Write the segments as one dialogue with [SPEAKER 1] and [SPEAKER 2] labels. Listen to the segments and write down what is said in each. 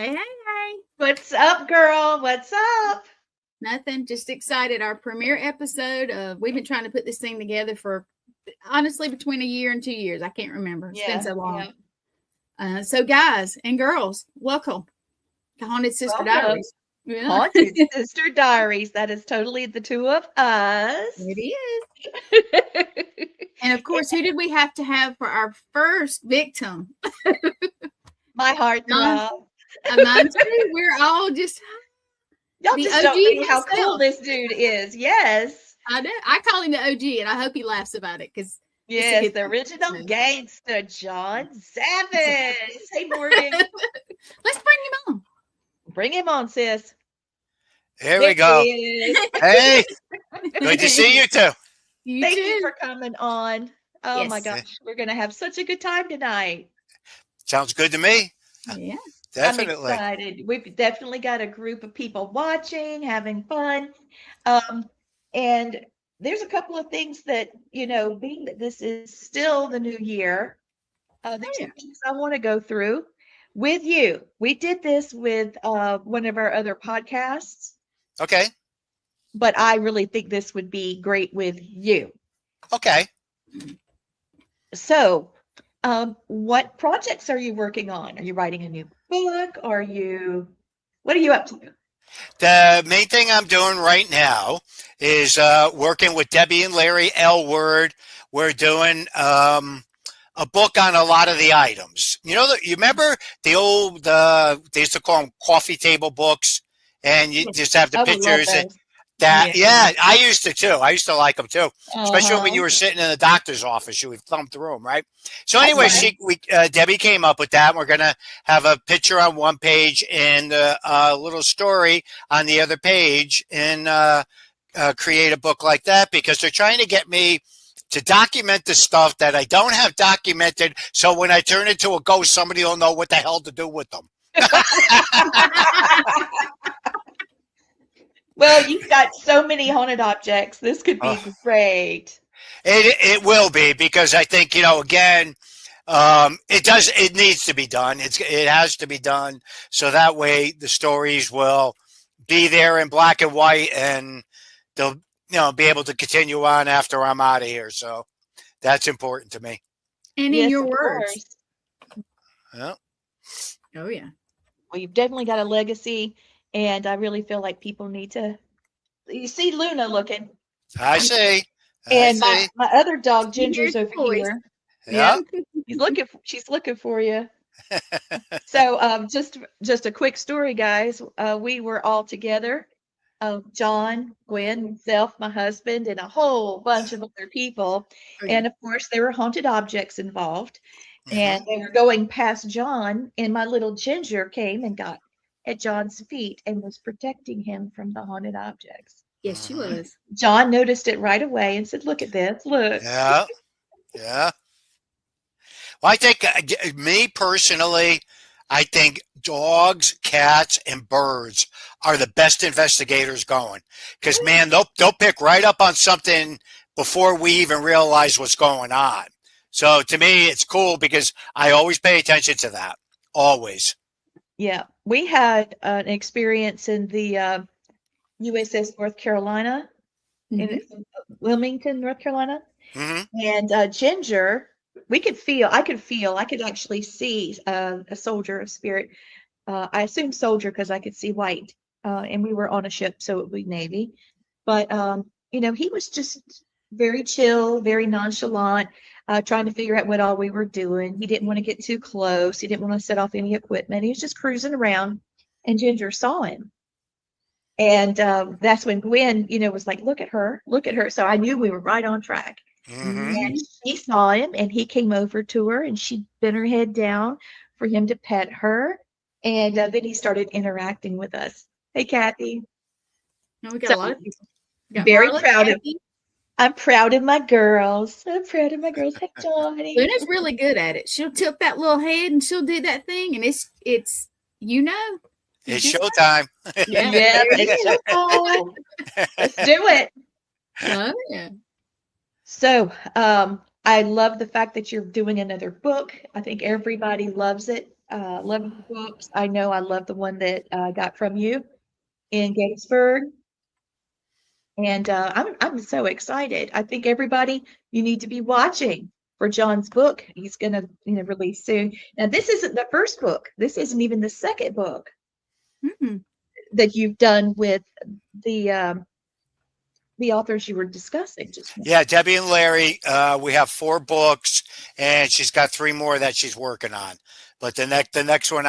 [SPEAKER 1] Hey, hey, hey.
[SPEAKER 2] What's up, girl? What's up?
[SPEAKER 1] Nothing. Just excited. Our premiere episode. We've been trying to put this thing together for honestly between a year and 2 years. I can't remember. It's been so long. So, guys and girls, welcome to Haunted Sister Diaries.
[SPEAKER 2] Yeah. Haunted Sister Diaries. That is totally the two of us.
[SPEAKER 1] It is. And of course, who did we have to have for our first victim?
[SPEAKER 2] My heart throb.
[SPEAKER 1] Mine too. We're all just
[SPEAKER 2] y'all just don't know how cool this dude is. Yes,
[SPEAKER 1] I know. I call him the OG, and I hope he laughs about it because
[SPEAKER 2] yes, the original gangster, John Zaffis. Hey, Morgan.
[SPEAKER 1] Let's bring him on.
[SPEAKER 2] Bring him on, sis.
[SPEAKER 3] Here we go. Hey, good to see you too.
[SPEAKER 2] Thank you for coming on. Oh my gosh, we're gonna have such a good time tonight.
[SPEAKER 3] Sounds good to me.
[SPEAKER 1] Yeah,
[SPEAKER 3] definitely.
[SPEAKER 2] I'm excited. We've definitely got a group of people watching, having fun, and there's a couple of things that being that this is still the new year. There's some things I want to go through with you. We did this with one of our other podcasts.
[SPEAKER 3] Okay.
[SPEAKER 2] But I really think this would be great with you.
[SPEAKER 3] Okay.
[SPEAKER 2] So, what projects are you working on? Are you writing a new book? What are you up to?
[SPEAKER 3] The main thing I'm doing right now is working with Debbie and Larry Elward. We're doing a book on a lot of the items. You remember the old, they used to call them coffee table books, and you just have the pictures. I used to too. I used to like them too, especially when you were sitting in the doctor's office. You would thumb through them, right? So anyway, Debbie came up with that. We're gonna have a picture on one page and a little story on the other page, and create a book like that because they're trying to get me to document the stuff that I don't have documented. So when I turn into a ghost, somebody will know what the hell to do with them.
[SPEAKER 2] Well, you've got so many haunted objects. This could be great.
[SPEAKER 3] It will be because I think, again, it needs to be done. It has to be done. So that way the stories will be there in black and white and they'll, be able to continue on after I'm out of here. So that's important to me.
[SPEAKER 1] And in your words.
[SPEAKER 3] Yeah.
[SPEAKER 1] Oh, yeah.
[SPEAKER 2] Well, you've definitely got a legacy. And I really feel like people need to. You see Luna looking.
[SPEAKER 3] I see.
[SPEAKER 2] And my other dog Ginger's over here.
[SPEAKER 3] Yeah.
[SPEAKER 2] She's looking for you. So just a quick story, guys. We were all together. John, Gwen, myself, my husband, and a whole bunch of other people. And of course, there were haunted objects involved. And they were going past John, and my little Ginger came and got at John's feet and was protecting him from the haunted objects.
[SPEAKER 1] Yes, she was.
[SPEAKER 2] John noticed it right away and said, "Look at this, look."
[SPEAKER 3] Yeah. Well, I think me personally, I think dogs, cats, and birds are the best investigators going because, man, they'll pick right up on something before we even realize what's going on. So to me, it's cool because I always pay attention to that. Always.
[SPEAKER 2] Yeah, we had an experience in the USS North Carolina, in Wilmington, North Carolina. And Ginger, I could actually see a soldier, a spirit. I assumed soldier because I could see white. And we were on a ship, so it would be Navy. But, he was just very chill, very nonchalant. Trying to figure out what all we were doing. He didn't want to get too close. He didn't want to set off any equipment. He was just cruising around, and Ginger saw him. And that's when Gwen, was like, look at her. So I knew we were right on track. And she saw him, and he came over to her, and she bent her head down for him to pet her. And then he started interacting with us. Hey, Kathy.
[SPEAKER 1] No, we got a lot of people.
[SPEAKER 2] Very proud of you. I'm proud of my girls. Hey, Johnny.
[SPEAKER 1] Luna's really good at it. She'll tilt that little head and she'll do that thing, and it's
[SPEAKER 3] It's showtime.
[SPEAKER 2] It's showtime. Let's do it.
[SPEAKER 1] Oh, yeah.
[SPEAKER 2] So, I love the fact that you're doing another book. I think everybody loves it. love the books. I know I love the one that I got from you in Gettysburg. And I'm so excited. I think everybody, you need to be watching for John's book. He's going to release soon. Now, this isn't the first book. This isn't even the second book that you've done with the authors you were discussing just now.
[SPEAKER 3] Yeah, Debbie and Larry. We have 4 books, and she's got 3 more that she's working on. But the next one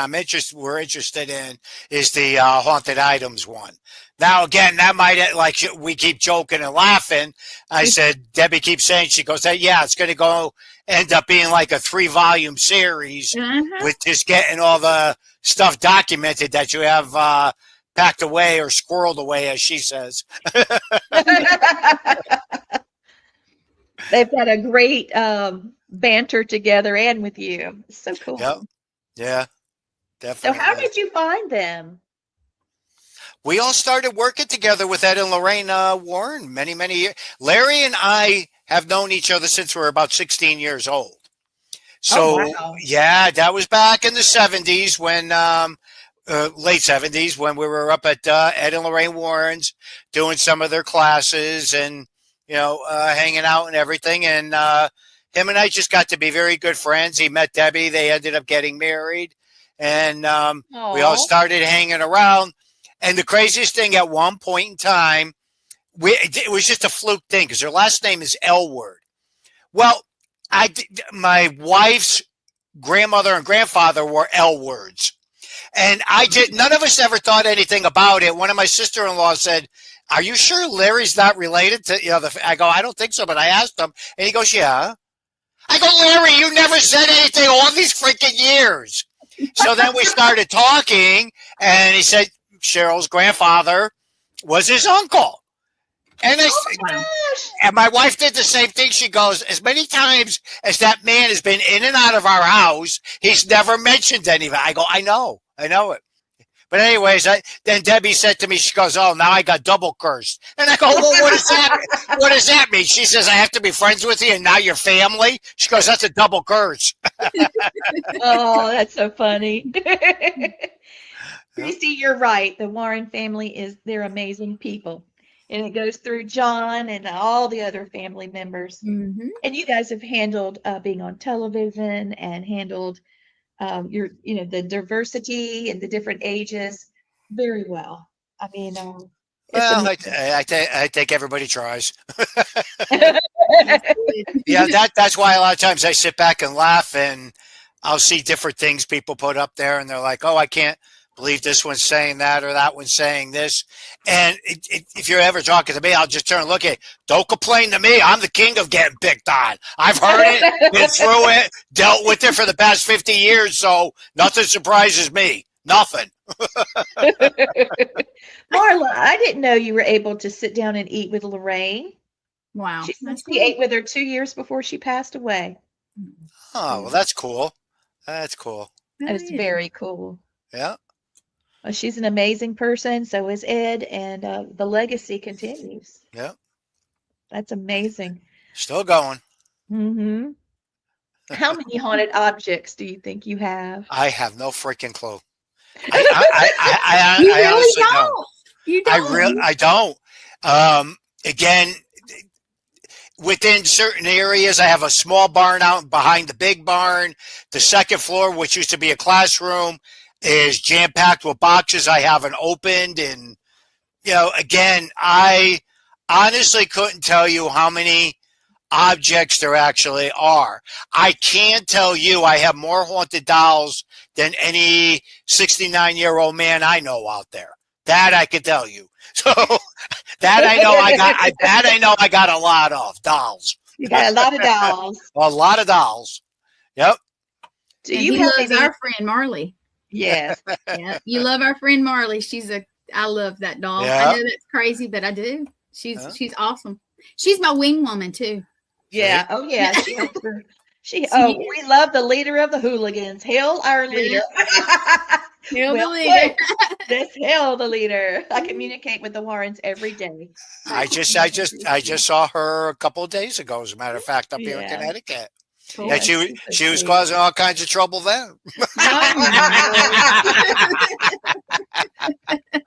[SPEAKER 3] we're interested in is the haunted items one. Now, again, that might, like, we keep joking and laughing. I said, Debbie keeps saying, she goes, yeah, it's going to go end up being like a 3-volume series with just getting all the stuff documented that you have packed away or squirreled away, as she says.
[SPEAKER 2] They've got a great banter together and with you. It's so cool.
[SPEAKER 3] Yep. Yeah, definitely.
[SPEAKER 2] So how did you find them?
[SPEAKER 3] We all started working together with Ed and Lorraine Warren many, many years. Larry and I have known each other since we were about 16 years old. So, yeah, that was back in the 70s when, late 70s, when we were up at Ed and Lorraine Warren's doing some of their classes and, hanging out and everything. And him and I just got to be very good friends. He met Debbie. They ended up getting married. And we all started hanging around. And the craziest thing, at one point in time, it was just a fluke thing because her last name is Elward. Well, my wife's grandmother and grandfather were Elwards. And none of us ever thought anything about it. One of my sister-in-laws said, "Are you sure Larry's not related to, I go, "I don't think so," but I asked him. And he goes, "Yeah." I go, "Larry, you never said anything all these freaking years." So then we started talking, and he said Cheryl's grandfather was his uncle. And and my wife did the same thing. She goes, "As many times as that man has been in and out of our house, he's never mentioned anything." I go, I know it. But anyways, then Debbie said to me, she goes, "Oh, now I got double cursed." And I go, "Well, what does that mean?" She says, "I have to be friends with you and now you're family." She goes, "That's a double curse."
[SPEAKER 2] Oh, that's so funny. Christy, you're right. The Warren family they're amazing people. And it goes through John and all the other family members.
[SPEAKER 1] Mm-hmm.
[SPEAKER 2] And you guys have handled being on television and handled the diversity and the different ages very well. I mean,
[SPEAKER 3] well, I think everybody tries. Yeah, that's why a lot of times I sit back and laugh, and I'll see different things people put up there, and they're like, "Oh, I can't believe this one's saying that or that one's saying this." And if you're ever talking to me, I'll just turn and look at it. Don't complain to me. I'm the king of getting picked on. I've heard it, been through it, dealt with it for the past 50 years, so nothing surprises me. Nothing.
[SPEAKER 2] Marla, I didn't know you were able to sit down and eat with Lorraine.
[SPEAKER 1] Wow.
[SPEAKER 2] She ate with her 2 years before she passed away.
[SPEAKER 3] Oh, well, that's cool. That's cool.
[SPEAKER 2] That is very cool.
[SPEAKER 3] Yeah.
[SPEAKER 2] Well, she's an amazing person. So is Ed, and the legacy continues.
[SPEAKER 3] Yeah. That's
[SPEAKER 2] amazing.
[SPEAKER 3] Still going.
[SPEAKER 2] Mm-hmm. How many haunted objects do you think you have?
[SPEAKER 3] I have no freaking clue. I honestly don't.
[SPEAKER 1] You don't.
[SPEAKER 3] I don't. Again, within certain areas, I have a small barn out behind the big barn. The second floor, which used to be a classroom, is jam-packed with boxes I haven't opened. And, again, I honestly couldn't tell you how many objects there actually are. I can tell you I have more haunted dolls than any 69-year-old man I know out there. That I can tell you. So that I know I got a lot of dolls.
[SPEAKER 2] You got a lot of dolls.
[SPEAKER 3] A lot of dolls. Yep.
[SPEAKER 1] He loves our friend Marley.
[SPEAKER 2] Yes.
[SPEAKER 1] Yeah. You love our friend Marley. I love that doll. Yeah. I know that's crazy, but I do. She's awesome. She's my wing woman too.
[SPEAKER 2] Yeah. Oh yeah. We love the leader of the hooligans. Hail our leader.
[SPEAKER 1] Hail the leader.
[SPEAKER 2] Let's hail the leader. I communicate with the Warrens every day.
[SPEAKER 3] I just saw her a couple of days ago, as a matter of fact, up here in Connecticut.
[SPEAKER 1] Cool.
[SPEAKER 3] She was causing all kinds of trouble then.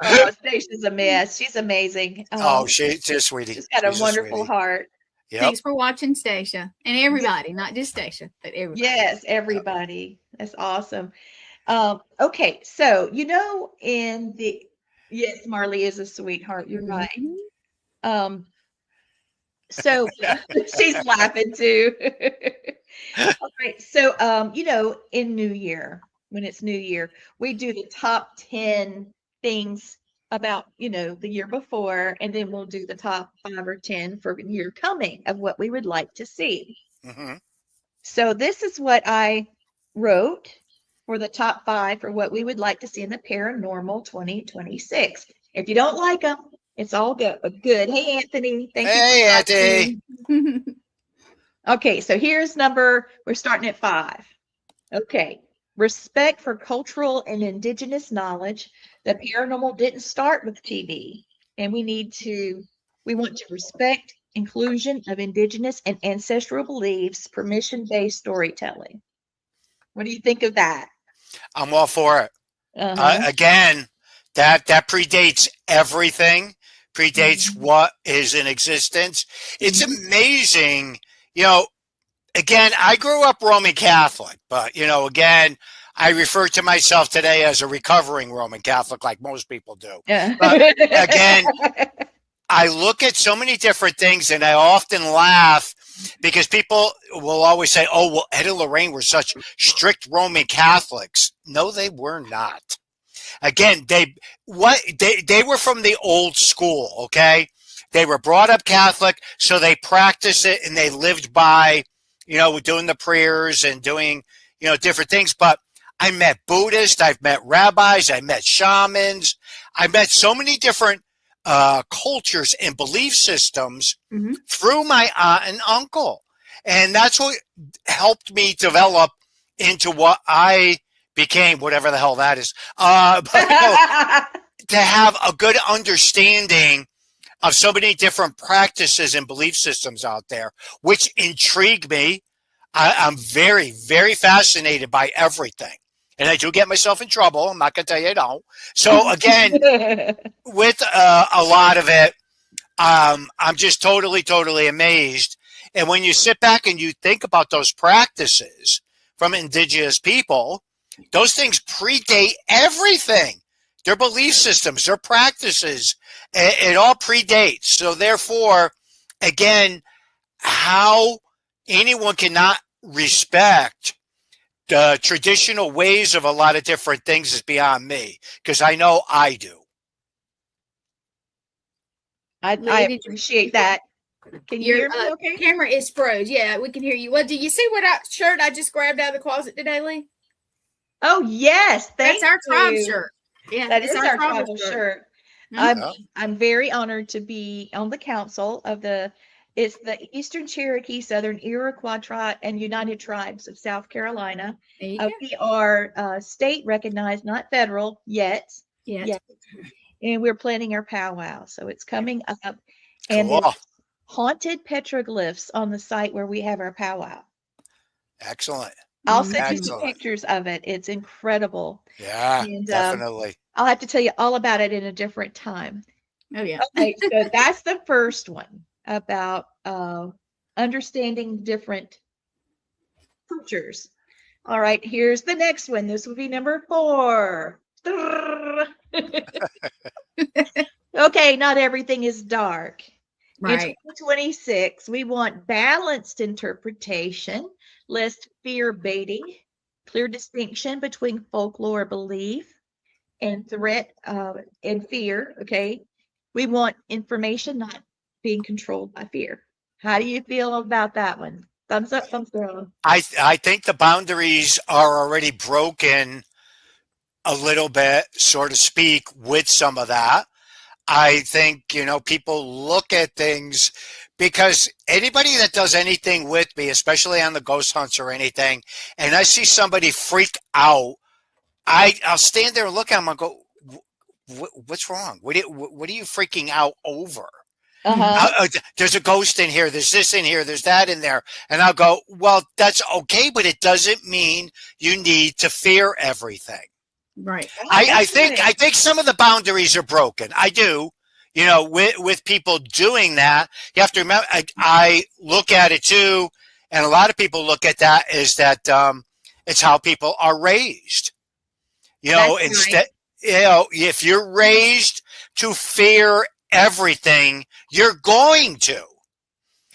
[SPEAKER 2] Oh, Stacia's a mess. She's amazing.
[SPEAKER 3] She's just sweetie.
[SPEAKER 2] She's got a wonderful heart.
[SPEAKER 3] Yep.
[SPEAKER 1] Thanks for watching, Stacia, and everybody, not just Stacia, but everybody.
[SPEAKER 2] Yes, everybody. That's awesome. Okay, so yes, Marley is a sweetheart. You're right. So she's laughing too. All right, so in New Year, when it's New Year, we do the top 10 things about the year before, and then we'll do the top 5 or 10 for the year coming of what we would like to see. So this is what I wrote for the top 5 for what we would like to see in the paranormal 2026. If you don't like them, it's all good. Hey, Anthony. Thank you.
[SPEAKER 3] Hey,
[SPEAKER 2] Anthony. Okay, so we're starting at 5. Okay. Respect for cultural and indigenous knowledge. The paranormal didn't start with TV, and we want to respect inclusion of indigenous and ancestral beliefs, permission-based storytelling. What do you think of that?
[SPEAKER 3] I'm all for it. Again, that predates everything, predates what is in existence. It's amazing, again, I grew up Roman Catholic, but, again, I refer to myself today as a recovering Roman Catholic, like most people do.
[SPEAKER 2] Yeah.
[SPEAKER 3] But again, I look at so many different things, and I often laugh because people will always say, oh, well, Ed and Lorraine were such strict Roman Catholics. No, they were not. Again, they were from the old school, okay? They were brought up Catholic, so they practiced it, and they lived by doing the prayers and doing, different things. But I met Buddhists, I've met rabbis, I met shamans, I met so many different cultures and belief systems through my aunt and uncle. And that's what helped me develop into what I became, whatever the hell that is. But, to have a good understanding of so many different practices and belief systems out there, which intrigue me. I'm very, very fascinated by everything. And I do get myself in trouble. I'm not going to tell you I don't. So again, with a lot of it, I'm just totally, totally amazed. And when you sit back and you think about those practices from indigenous people, those things predate everything. Their belief systems, their practices, it all predates. So therefore, again, how anyone cannot respect the traditional ways of a lot of different things is beyond me, because I know I do.
[SPEAKER 2] I appreciate that. Can you hear me okay?
[SPEAKER 1] Camera is froze. Yeah, we can hear you. Well, do you see what shirt I just grabbed out of the closet today, Lee?
[SPEAKER 2] Oh, yes.
[SPEAKER 1] That's our tribe shirt. Yeah,
[SPEAKER 2] that is our tribal shirt. I'm very honored to be on the council of it's the Eastern Cherokee, Southern Iroquois Tribe, and United Tribes of South Carolina. We are state recognized, not federal yet. Yet. And we're planning our powwow. So it's coming up. And
[SPEAKER 3] cool.
[SPEAKER 2] there's haunted petroglyphs on the site where we have our powwow.
[SPEAKER 3] Excellent.
[SPEAKER 2] I'll send you some pictures of it. It's incredible.
[SPEAKER 3] Yeah, and, definitely.
[SPEAKER 2] I'll have to tell you all about it in a different time.
[SPEAKER 1] Oh, yeah.
[SPEAKER 2] Okay, so that's the first one about understanding different cultures. All right, here's the next one. This will be number 4. Okay, not everything is dark.
[SPEAKER 1] Right.
[SPEAKER 2] In 2026, we want balanced interpretation, less fear baiting, clear distinction between folklore belief and threat and fear. Okay, we want information not being controlled by fear. How do you feel about that one? Thumbs up, thumbs down.
[SPEAKER 3] I think the boundaries are already broken a little bit, so to speak, with some of that. I think, people look at things, because anybody that does anything with me, especially on the ghost hunts or anything, and I see somebody freak out, I'll stand there and look at them and go, what's wrong? What are you freaking out over? There's a ghost in here. There's this in here. There's that in there. And I'll go, well, that's okay, but it doesn't mean you need to fear everything.
[SPEAKER 1] Right.
[SPEAKER 3] I think some of the boundaries are broken. I do. You know, with people doing that, you have to remember, I look at it too, and a lot of people look at that is that it's how people are raised. You know, you know, if you're raised to fear everything, you're going to.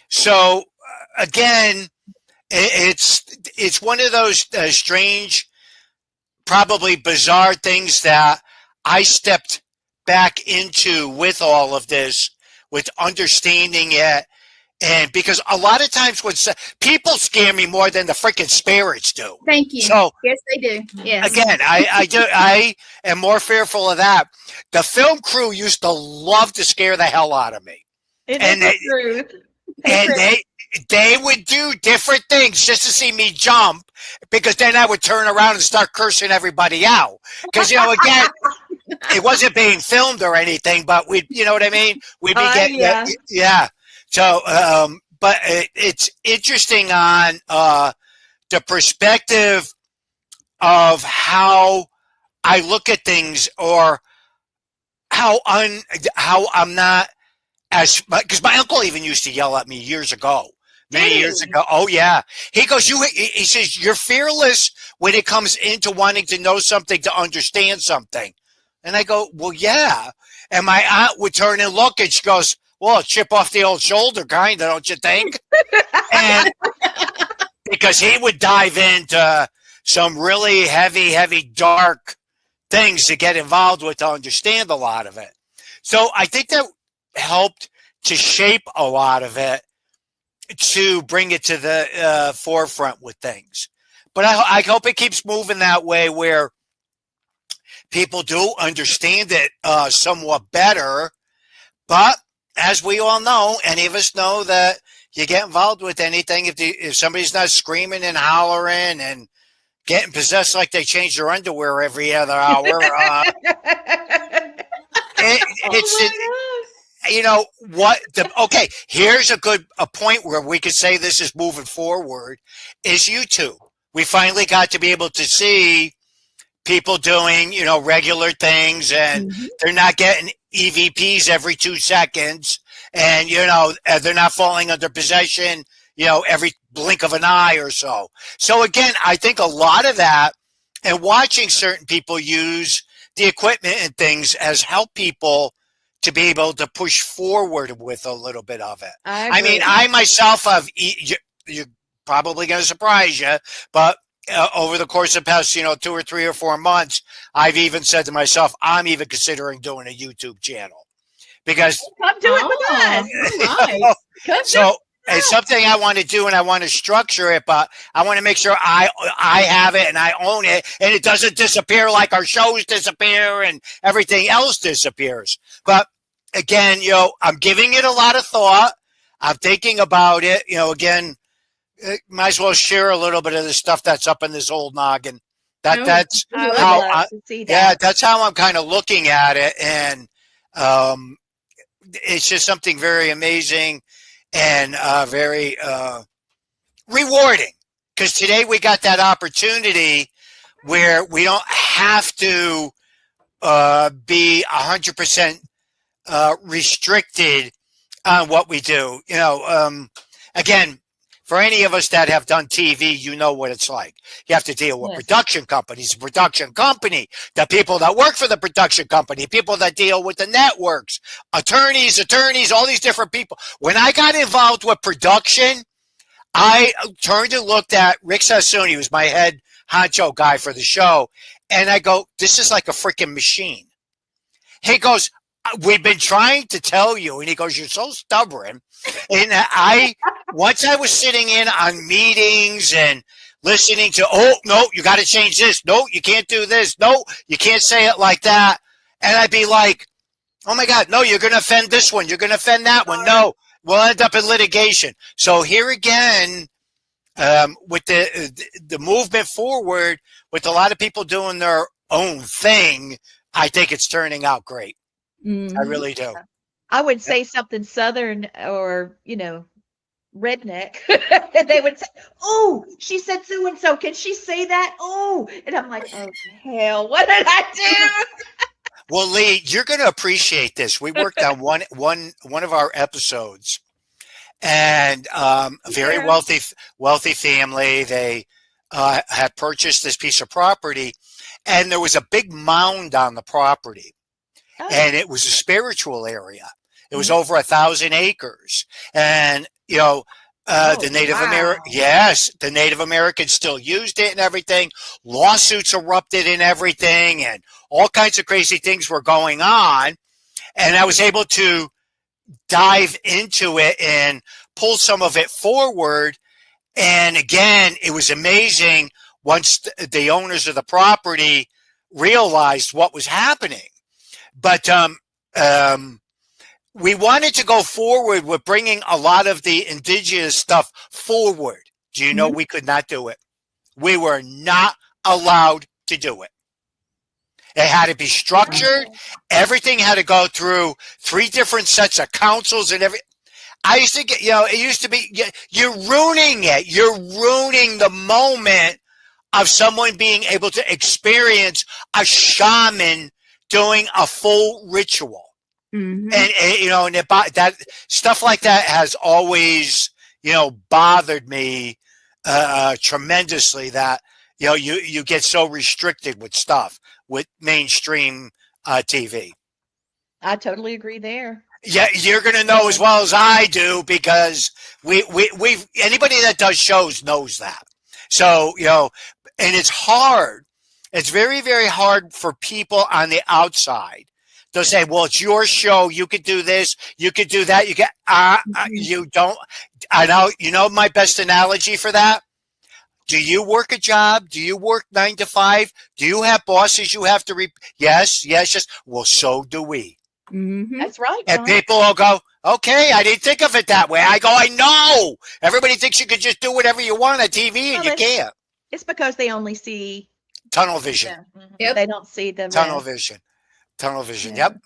[SPEAKER 3] So again, it's one of those strange, probably bizarre things that I stepped back into with all of this, with understanding it. And because a lot of times when people scare me more than the freaking spirits do.
[SPEAKER 1] Thank you.
[SPEAKER 3] So
[SPEAKER 1] yes, they do. Yes.
[SPEAKER 3] Again, I am more fearful of that. The film crew used to love to scare the hell out of me. They would do different things just to see me jump, because then I would turn around and start cursing everybody out. Because, you know, again, it wasn't being filmed or anything, but you know what I mean? We'd be getting, yeah. So, but it's interesting on the perspective of how I look at things, or how I'm not as, because my uncle even used to yell at me many years ago. Oh yeah. He goes, he says, you're fearless when it comes into wanting to know something, to understand something. And I go, well, yeah. And my aunt would turn and look, and she goes, well, chip off the old shoulder kind of, don't you think? And because he would dive into some really heavy, dark things to get involved with, to understand a lot of it. So I think that helped to shape a lot of it, to bring it to the forefront with things. But I hope it keeps moving that way, where people do understand it somewhat better. But as we all know, any of us know, that you get involved with anything, if somebody's not screaming and hollering and getting possessed like they change their underwear every other hour, you know what? Okay, here's a point where we could say this is moving forward, is YouTube. We finally got to be able to see people doing, you know, regular things, and they're not getting EVPs every 2 seconds, and, you know, they're not falling under possession, you know, every blink of an eye or so. So again, I think a lot of that, and watching certain people use the equipment and things, has helped people to be able to push forward with a little bit of it. I mean, I myself have, you're probably going to surprise you, but over the course of the past, you know, 2 or 3 or 4 months, I've even said to myself, I'm even considering doing a YouTube channel, because
[SPEAKER 2] come do it with us.
[SPEAKER 1] Nice.
[SPEAKER 3] So it's something I want to do, and I want to structure it, but I want to make sure I have it and I own it, and it doesn't disappear like our shows disappear and everything else disappears. But again, you know, I'm giving it a lot of thought. I'm thinking about it. You know, again, might as well share a little bit of the stuff that's up in this old noggin. That's how that's how I'm kind of looking at it, and it's just something very amazing and very rewarding, because today we got that opportunity where we don't have to be 100% restricted on what we do. You know, again, for any of us that have done TV, you know what it's like. You have to deal with production companies, production company, the people that work for the production company, people that deal with the networks, attorneys, all these different people. When I got involved with production, I turned and looked at Rick Sassoon, who's my head honcho guy for the show, and I go, this is like a freaking machine. He goes, we've been trying to tell you. And he goes, you're so stubborn. And once I was sitting in on meetings and listening to, oh, no, you got to change this. No, you can't do this. No, you can't say it like that. And I'd be like, oh my God, no, you're going to offend this one. You're going to offend that one. No, we'll end up in litigation. So here again, with the movement forward, with a lot of people doing their own thing, I think it's turning out great. I really do.
[SPEAKER 2] I would say something Southern or, redneck, and they would say, "Oh, she said so and so. Can she say that?" Oh, and I'm like, "Oh hell, what did I do?"
[SPEAKER 3] Well, Lee, you're going to appreciate this. We worked on one of our episodes, and a very
[SPEAKER 2] Yeah.
[SPEAKER 3] wealthy family. They had purchased this piece of property, and there was a big mound on the property,
[SPEAKER 2] Oh.
[SPEAKER 3] and it was a spiritual area. It was
[SPEAKER 2] Mhm.
[SPEAKER 3] over 1,000 acres, and the Native the Native Americans still used it and everything. Lawsuits erupted and everything, and all kinds of crazy things were going on. And I was able to dive into it and pull some of it forward. And again, it was amazing once the owners of the property realized what was happening. But we wanted to go forward with bringing a lot of the indigenous stuff forward. Do you know we could not do it? We were not allowed to do it. It had to be structured. Everything had to go through 3 different sets of councils and I used to get, it used to be, you're ruining it. You're ruining the moment of someone being able to experience a shaman doing a full ritual. Mm-hmm. And that stuff like that has always, bothered me tremendously, that, you get so restricted with stuff with mainstream TV.
[SPEAKER 2] I totally agree there.
[SPEAKER 3] Yeah, you're going to know as well as I do, because we've anybody that does shows knows that. So, and it's hard. It's very, very hard for people on the outside. They'll say, well, it's your show. You could do this. You could do that. You don't. I know, my best analogy for that. Do you work a job? Do you work 9 to 5? Do you have bosses you have to Yes. Well, so do we.
[SPEAKER 2] Mm-hmm. That's right.
[SPEAKER 3] And people will go, okay, I didn't think of it that way. I go, I know. Everybody thinks you could just do whatever you want on TV, and you can't.
[SPEAKER 2] It's because they only see
[SPEAKER 3] tunnel vision.
[SPEAKER 2] Yeah. Mm-hmm. Yep. They don't see the
[SPEAKER 3] tunnel vision. Tunnel vision. Yeah. Yep.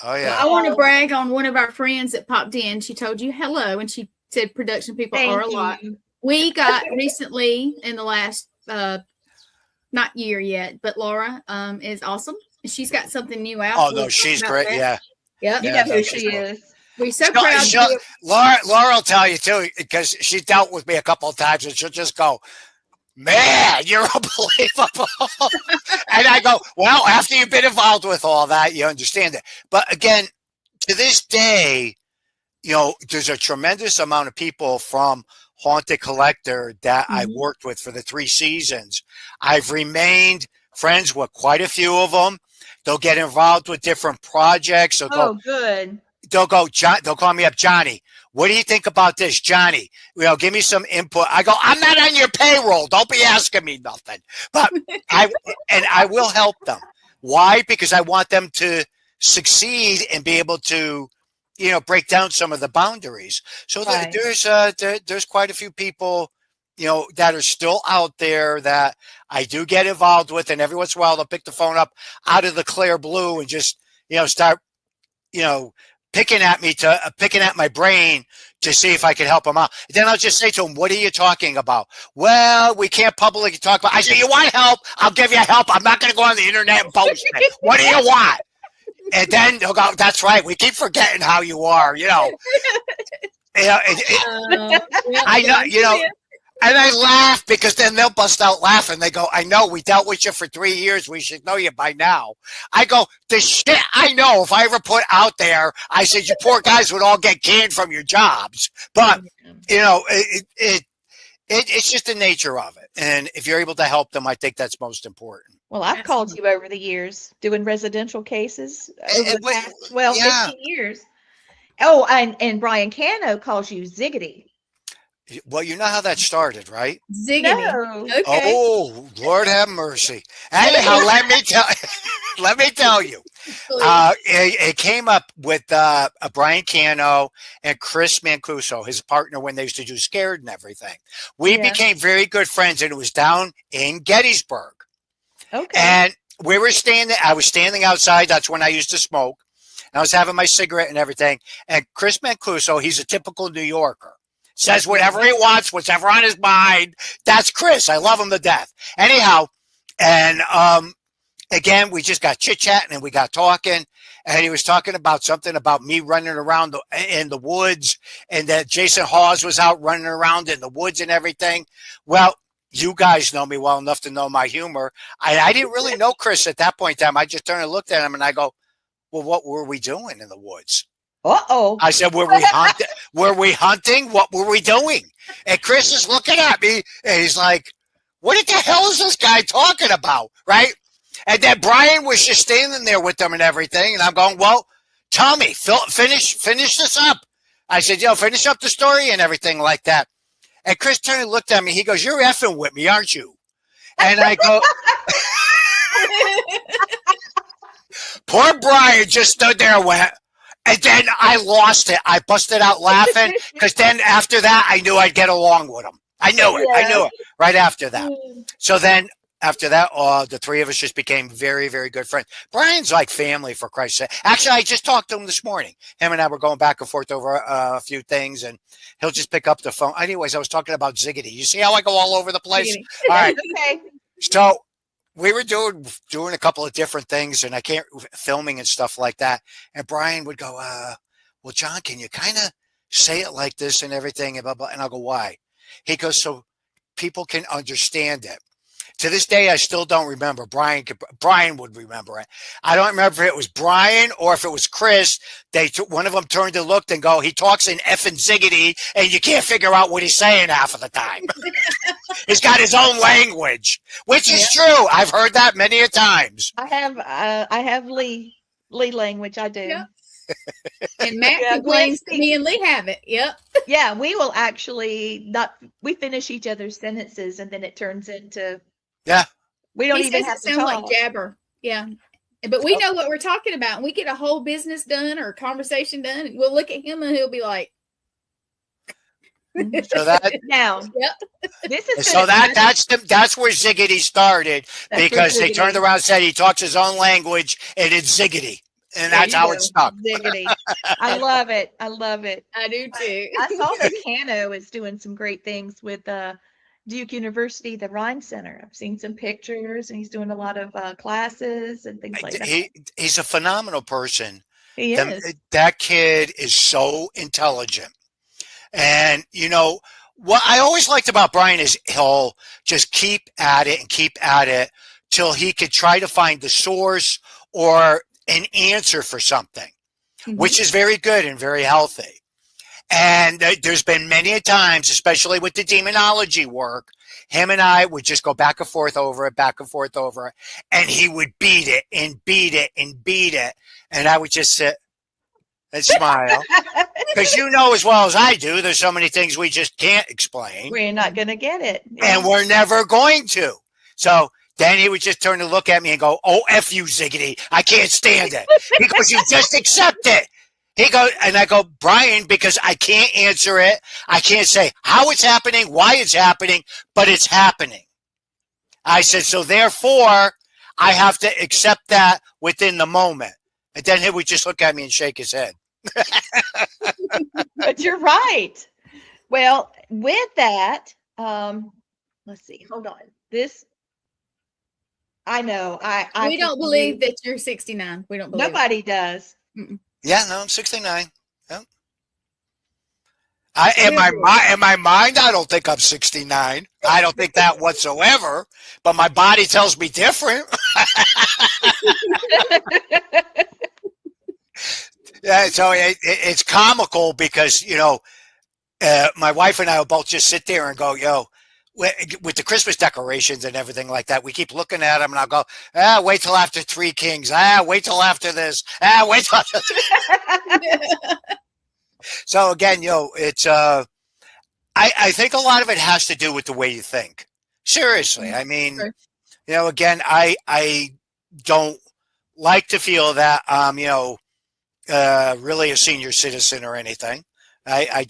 [SPEAKER 3] Oh yeah.
[SPEAKER 1] Well, I want to brag on one of our friends that popped in. She told you hello, and she said production people are a lot. We got recently in the last not year yet, but Laura is awesome. She's got something new out.
[SPEAKER 3] Oh no, she's great.
[SPEAKER 1] That.
[SPEAKER 3] Yeah.
[SPEAKER 1] Yep.
[SPEAKER 2] You know who she is.
[SPEAKER 1] We're so proud.
[SPEAKER 3] Laura will tell you too, because she dealt with me a couple of times, and she'll just go, man, you're unbelievable. And I go, well, after you've been involved with all that, you understand it. But again, to this day, there's a tremendous amount of people from Haunted Collector that I worked with for the 3 seasons. I've remained friends with quite a few of them. They'll get involved with different projects.
[SPEAKER 2] Good.
[SPEAKER 3] They'll go, they'll call me up, Johnny. What do you think about this, Johnny? Give me some input. I go, I'm not on your payroll. Don't be asking me nothing. But I will help them. Why? Because I want them to succeed and be able to, break down some of the boundaries. So there's quite a few people, that are still out there that I do get involved with, and every once in a while they'll pick the phone up out of the clear blue and just, start, picking at my brain to see if I can help them out. Then I'll just say to them, what are you talking about? Well, we can't publicly talk about. I say, you want help? I'll give you help. I'm not going to go on the internet and post it. What do you want? And then they'll go, that's right. We keep forgetting how you are, I know, and I laugh, because then they'll bust out laughing. They go, I know, we dealt with you for 3 years. We should know you by now. I go, the shit I know, if I ever put out there, I said, you poor guys would all get canned from your jobs. But, it's just the nature of it. And if you're able to help them, I think that's most important.
[SPEAKER 2] Well, I've called you over the years doing residential cases over the past 15 years. Oh, and Brian Cano calls you Ziggity.
[SPEAKER 3] Well, you know how that started, right?
[SPEAKER 1] Ziggity.
[SPEAKER 2] No.
[SPEAKER 1] Okay.
[SPEAKER 3] Oh, Lord have mercy. Anyhow, let me tell you. It came up with Brian Cano and Chris Mancuso, his partner, when they used to do Scared and everything. We became very good friends, and it was down in Gettysburg.
[SPEAKER 2] Okay.
[SPEAKER 3] And I was standing outside. That's when I used to smoke. I was having my cigarette and everything. And Chris Mancuso, he's a typical New Yorker. Says whatever he wants, whatever on his mind. That's Chris. I love him to death. Anyhow, and again, we just got chit-chatting and we got talking. And he was talking about something about me running around in the woods, and that Jason Hawes was out running around in the woods and everything. Well, you guys know me well enough to know my humor. I didn't really know Chris at that point in time. I just turned and looked at him and I go, well, what were we doing in the woods?
[SPEAKER 2] Uh-oh.
[SPEAKER 3] I said, were we hunting? Were we hunting? What were we doing? And Chris is looking at me and he's like, what the hell is this guy talking about? Right? And then Brian was just standing there with them and everything. And I'm going, well, Tommy, finish this up. I said, finish up the story and everything like that. And Chris turned and looked at me. He goes, you're effing with me, aren't you? And I go, poor Brian just stood there and went, and then I lost it. I busted out laughing because then after that, I knew I'd get along with him. I knew it. I knew it right after that. So then after that, the three of us just became very, very good friends. Brian's like family, for Christ's sake. Actually, I just talked to him this morning. Him and I were going back and forth over a few things, and he'll just pick up the phone. Anyways, I was talking about Ziggity. You see how I go all over the place? All right.
[SPEAKER 2] Okay.
[SPEAKER 3] So we were doing a couple of different things, and filming and stuff like that. And Brian would go, well, John, can you kind of say it like this and everything? And blah, blah. And I'll go, why? He goes, so people can understand it. To this day, I still don't remember. Brian would remember it. I don't remember if it was Brian or if it was Chris. One of them turned and looked and go, he talks in effing ziggity, and you can't figure out what he's saying half of the time. He's got his own language, which is true. I've heard that many a times.
[SPEAKER 2] I have Lee language. I do.
[SPEAKER 1] Yep. And Matt complains that me and Lee have it. Yep.
[SPEAKER 2] Yeah, we will actually we finish each other's sentences and then it turns into.
[SPEAKER 3] Yeah.
[SPEAKER 2] We don't even have to
[SPEAKER 1] sound
[SPEAKER 2] talk.
[SPEAKER 1] like jabber. Yeah. But we know what we're talking about, and we get a whole business done or a conversation done, and we'll look at him and he'll be like,
[SPEAKER 3] so that
[SPEAKER 2] now, this is
[SPEAKER 3] so that's where ziggity started, because they turned around and said he talks his own language and it's ziggity, and that's how it stuck.
[SPEAKER 2] Ziggity. I love it. I love it.
[SPEAKER 1] I do too.
[SPEAKER 2] I saw that Cano is doing some great things with Duke University, the Rhine Center. I've seen some pictures, and he's doing a lot of classes and things like that.
[SPEAKER 3] He's a phenomenal person.
[SPEAKER 2] He is.
[SPEAKER 3] That kid is so intelligent. And, what I always liked about Brian is he'll just keep at it till he could try to find the source or an answer for something, which is very good and very healthy. And there's been many times, especially with the demonology work, him and I would just go back and forth over it, and he would beat it and beat it and beat it. And I would just sit and smile. Because as well as I do, there's so many things we just can't explain.
[SPEAKER 2] We're not going to get it.
[SPEAKER 3] And we're never going to. So then he would just turn to look at me and go, oh, F you, Ziggity. I can't stand it. He goes, you just accept it. He goes, and I go, Brian, because I can't answer it. I can't say how it's happening, why it's happening, but it's happening. I said, so therefore, I have to accept that within the moment. And then he would just look at me and shake his head.
[SPEAKER 2] But you're right. Well, with that, let's see. Hold on. I know.
[SPEAKER 1] We don't believe that you're 69. We don't believe
[SPEAKER 2] nobody does.
[SPEAKER 1] Mm-mm.
[SPEAKER 3] Yeah, no, I'm 69. Yep. In my mind, I don't think I'm 69. I don't think that whatsoever. But my body tells me different. Yeah, so it's comical because my wife and I will both just sit there and go, with the Christmas decorations and everything like that, we keep looking at them, and I'll go, wait till after Three Kings. Wait till after this. Wait till after this. So again, it's I think a lot of it has to do with the way you think. Seriously. I mean, again, I don't like to feel that I'm, really a senior citizen or anything. I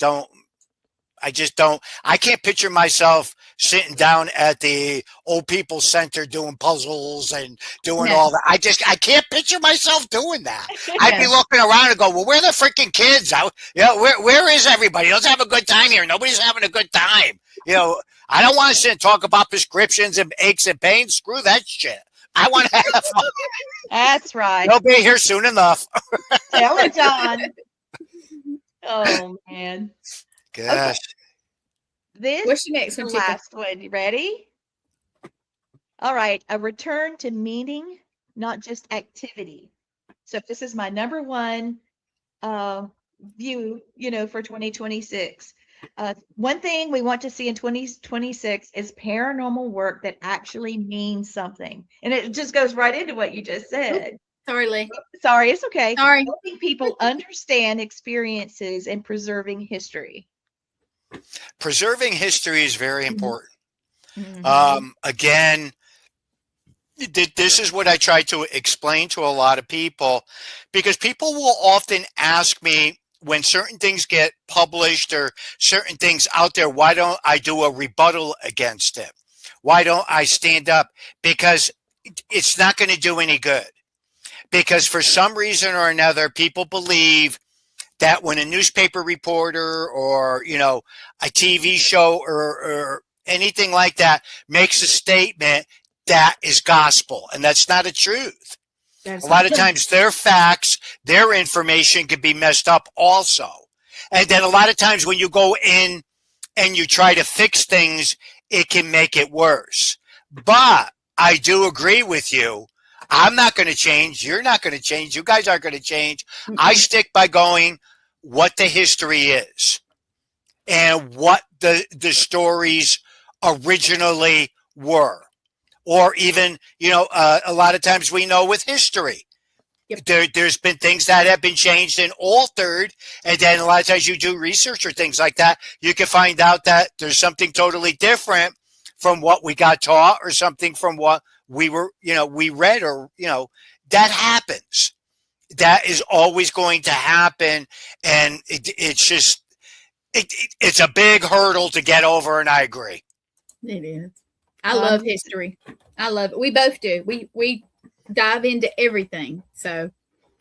[SPEAKER 3] just don't. I can't picture myself sitting down at the old people center doing puzzles and doing all that. I can't picture myself doing that. I'd be looking around and go, well, where are the freaking kids? Where is everybody? Let's have a good time here. Nobody's having a good time. I don't want to sit and talk about prescriptions and aches and pains. Screw that shit. I want to have fun.
[SPEAKER 2] That's right.
[SPEAKER 3] They'll be here soon enough.
[SPEAKER 2] Tell it, John. Oh, man.
[SPEAKER 3] Gosh.
[SPEAKER 2] Okay.
[SPEAKER 1] What's your next one, Chica?
[SPEAKER 2] Last one. You ready? All right. A return to meaning, not just activity. So this is my number one view, for 2026. One thing we want to see in 2026 is paranormal work that actually means something. And it just goes right into what you just said.
[SPEAKER 1] Sorry, Lee.
[SPEAKER 2] Sorry, it's okay.
[SPEAKER 1] Sorry.
[SPEAKER 2] Helping people understand experiences and preserving history.
[SPEAKER 3] Preserving history is very important.
[SPEAKER 2] Mm-hmm.
[SPEAKER 3] Again, this is what I try to explain to a lot of people, because people will often ask me when certain things get published or certain things out there, why don't I do a rebuttal against it? Why don't I stand up? Because it's not going to do any good. Because for some reason or another, people believe that when a newspaper reporter or, a TV show or anything like that makes a statement, that is gospel. And that's not a truth. A lot of times their facts, their information can be messed up also. And then a lot of times when you go in and you try to fix things, it can make it worse. But I do agree with you. I'm not going to change. You're not going to change. You guys aren't going to change. Mm-hmm. I stick by going what the history is and what the stories originally were. Or even, a lot of times we know with history, there's been things that have been changed and altered. And then a lot of times you do research or things like that, you can find out that there's something totally different from what we got taught or something from what we were, we read or, that happens. That is always going to happen. And it's just, it's a big hurdle to get over. And I agree.
[SPEAKER 1] It is. I love history. I love it. We both do. We dive into everything. So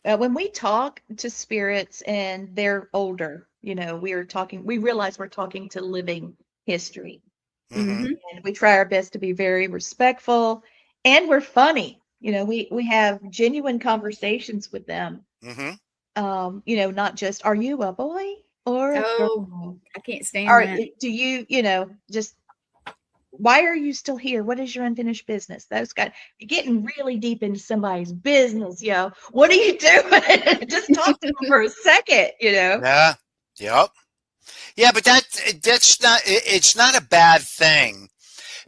[SPEAKER 2] when we talk to spirits and they're older, we realize we're talking to living history. Mm-hmm. And we try our best to be very respectful, and we're funny. We have genuine conversations with them. Mm-hmm. Not just, are you a boy or
[SPEAKER 1] I can't stand that.
[SPEAKER 2] Do you, just, why are you still here? What is your unfinished business? Those guys, you're getting really deep into somebody's business, What are you doing? Just talk to them for a second,
[SPEAKER 3] Yeah. Yep. Yeah, but it's not a bad thing,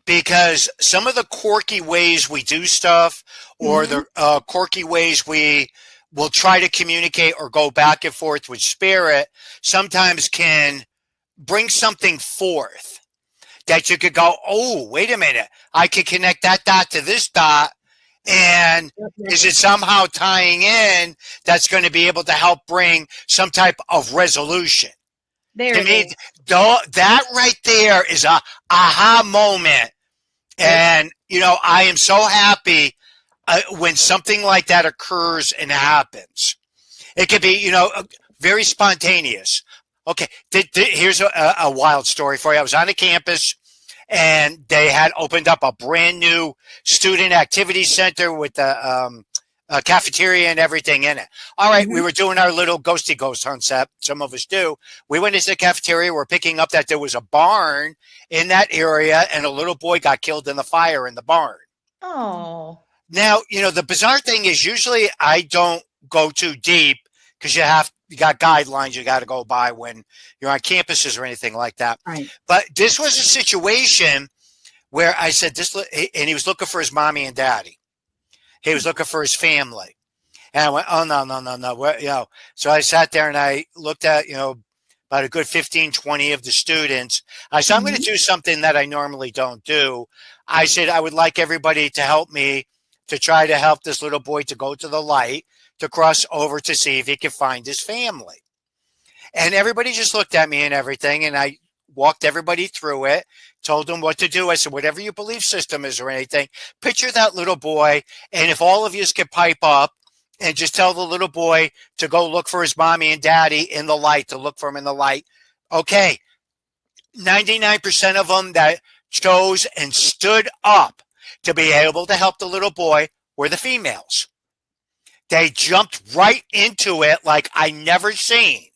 [SPEAKER 3] because some of the quirky ways we do stuff or the quirky ways we will try to communicate or go back and forth with spirit sometimes can bring something forth that you could go, oh, wait a minute, I could connect that dot to this dot. And is it somehow tying in that's going to be able to help bring some type of resolution? To me, that right there is a aha moment. And, I am so happy when something like that occurs and happens. It could be, very spontaneous. Okay, here's a wild story for you. I was on a campus, and they had opened up a brand new student activity center with a cafeteria and everything in it. All right, we were doing our little ghosty ghost hunts that some of us do. We went into the cafeteria. We're picking up that there was a barn in that area, and a little boy got killed in the fire in the barn.
[SPEAKER 2] Oh.
[SPEAKER 3] Now, the bizarre thing is usually I don't go too deep because you got guidelines you got to go by when you're on campuses or anything like that.
[SPEAKER 1] Right.
[SPEAKER 3] But this was a situation where I said and he was looking for his mommy and daddy. He was looking for his family. And I went, oh, no. So I sat there and I looked at, about a good 15, 20 of the students. I said, I'm going to do something that I normally don't do. I said, I would like everybody to help me to try to help this little boy to go to the light, to cross over to see if he could find his family. And everybody just looked at me and everything. And I walked everybody through it, told them what to do. I said, whatever your belief system is or anything, picture that little boy. And if all of you could pipe up and just tell the little boy to go look for his mommy and daddy in the light, to look for him in the light. Okay. 99% of them that chose and stood up to be able to help the little boy were the females. They jumped right into it like I never seen.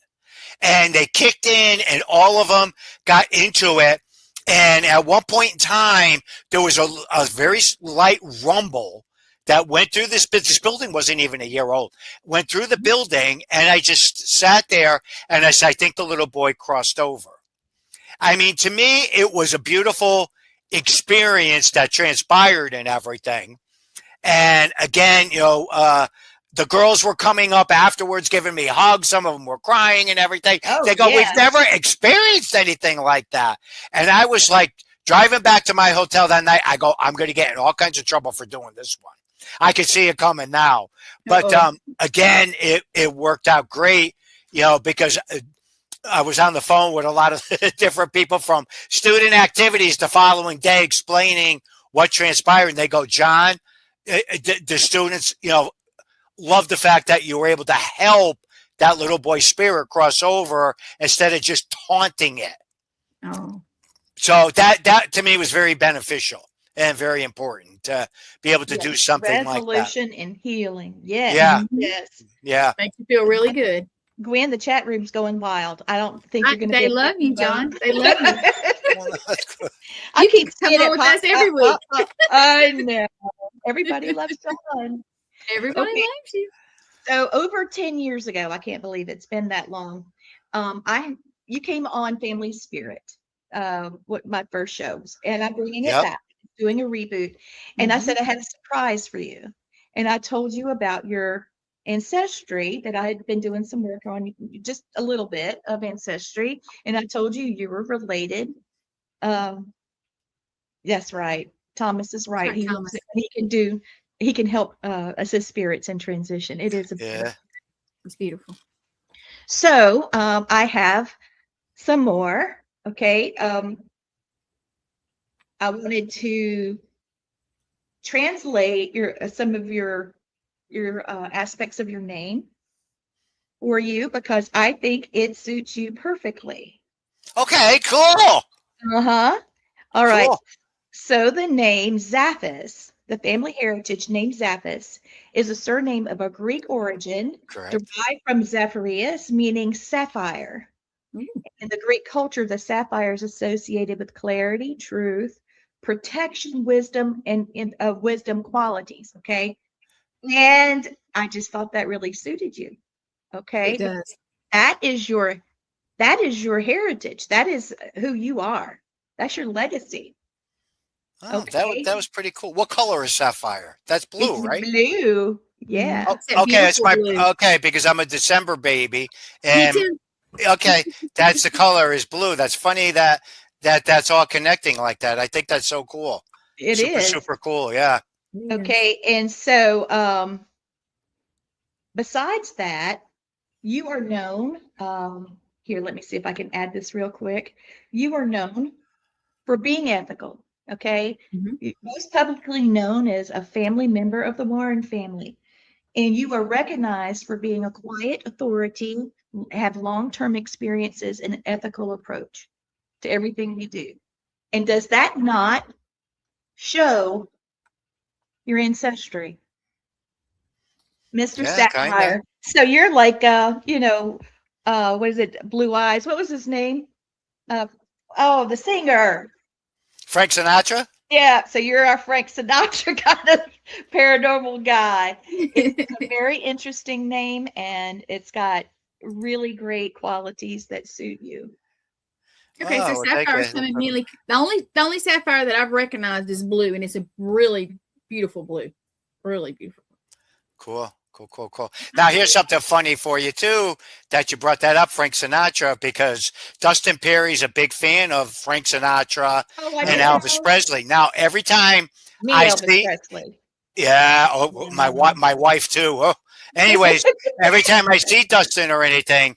[SPEAKER 3] And they kicked in and all of them got into it. And at one point in time, there was a very light rumble that went through this building. Wasn't even a year old. Went through the building, and I just sat there and I said, I think the little boy crossed over. I mean, to me, it was a beautiful experience that transpired and everything. And again, the girls were coming up afterwards, giving me hugs. Some of them were crying and everything. Oh, they go, yeah. We've never experienced anything like that. And I was like, driving back to my hotel that night, I go, I'm going to get in all kinds of trouble for doing this one. I could see it coming now. But again, it worked out great, because I was on the phone with a lot of different people from student activities the following day explaining what transpired. And they go, John, the students, love the fact that you were able to help that little boy's spirit cross over instead of just taunting it.
[SPEAKER 1] Oh.
[SPEAKER 3] So that to me was very beneficial and very important to be able to do something like that.
[SPEAKER 2] Resolution and healing. Yes.
[SPEAKER 3] Yeah.
[SPEAKER 2] Yes.
[SPEAKER 3] Yeah.
[SPEAKER 1] Makes you feel really good.
[SPEAKER 2] Gwen, the chat room's going wild. I don't think you're going to.
[SPEAKER 1] They love you, John. They love you.
[SPEAKER 2] I keep saying it
[SPEAKER 1] with us every week.
[SPEAKER 2] I know. Everybody loves John.
[SPEAKER 1] Everybody loves you.
[SPEAKER 2] So over 10 years ago, I can't believe it's been that long. You came on Family Spirit, what my first shows, and I'm bringing it back, doing a reboot. And I said I had a surprise for you, and I told you about your ancestry, that I had been doing some work on, just a little bit of ancestry, and I told you were related. That's right. Thomas is right. He can help assist spirits in transition. It is
[SPEAKER 1] it's beautiful.
[SPEAKER 2] So I have some more. Okay. I wanted to translate some of your aspects of your name for you, because I think it suits you perfectly.
[SPEAKER 3] Okay, cool.
[SPEAKER 2] All right.
[SPEAKER 3] Cool.
[SPEAKER 2] So the name Zaffis, the family heritage name Zaffis, is a surname of a Greek origin.
[SPEAKER 3] Correct.
[SPEAKER 2] Derived from Zephyrius, meaning sapphire. In the Greek culture, the sapphire is associated with clarity, truth, protection, wisdom, and wisdom qualities. Okay. And I just thought that really suited you. Okay.
[SPEAKER 1] It does.
[SPEAKER 2] That is your heritage. That is who you are. That's your legacy.
[SPEAKER 3] Oh, okay. That was pretty cool. What color is sapphire? That's blue,
[SPEAKER 2] it's
[SPEAKER 3] right?
[SPEAKER 2] Blue. Yeah.
[SPEAKER 3] Oh, okay, it's blue. Because I'm a December baby, and okay, that's the color is blue. That's funny that's all connecting like that. I think that's so cool.
[SPEAKER 2] It is
[SPEAKER 3] super cool. Yeah.
[SPEAKER 2] Okay, and so besides that, you are known. Here, let me see if I can add this real quick. You are known for being ethical. Okay. Most publicly known as a family member of the Warren family. And you are recognized for being a quiet authority, have long-term experiences, and an ethical approach to everything you do. And does that not show your ancestry? Mr. Sapphire. Kinda. So you're like, what is it? Blue Eyes. What was his name? The singer.
[SPEAKER 3] Frank Sinatra?
[SPEAKER 2] Yeah, so you're our Frank Sinatra kind of paranormal guy. It's a very interesting name, and it's got really great qualities that suit you.
[SPEAKER 1] Okay, so sapphire is coming immediately. The only sapphire that I've recognized is blue, and it's a really beautiful blue. Really beautiful.
[SPEAKER 3] Cool. Now, here's something funny for you, too, that you brought that up, Frank Sinatra, because Dustin Perry's a big fan of Frank Sinatra and Elvis Presley. Now, every time
[SPEAKER 2] Presley.
[SPEAKER 3] Yeah, my wife, too. Oh. Anyways, every time I see Dustin or anything,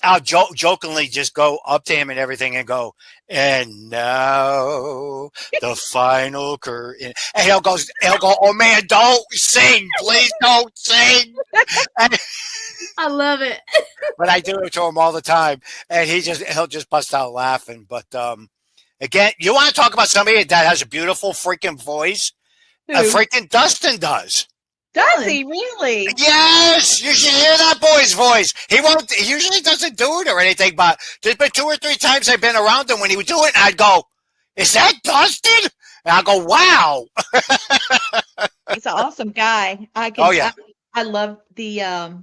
[SPEAKER 3] I'll jokingly just go up to him and everything and go, and now the final curtain. And he'll go, oh man, don't sing. Please don't sing. And,
[SPEAKER 1] I love it.
[SPEAKER 3] but I do it to him all the time. And he'll just bust out laughing. But again, you want to talk about somebody that has a beautiful freaking voice? Freaking Dustin does.
[SPEAKER 2] Does he really?
[SPEAKER 3] Yes, you should hear that boy's voice. He usually doesn't do it or anything, but there's been 2 or 3 times I've been around him when he would do it, and I'd go, "Is that Dustin?" And I'll go, "Wow."
[SPEAKER 2] He's an awesome guy. I love the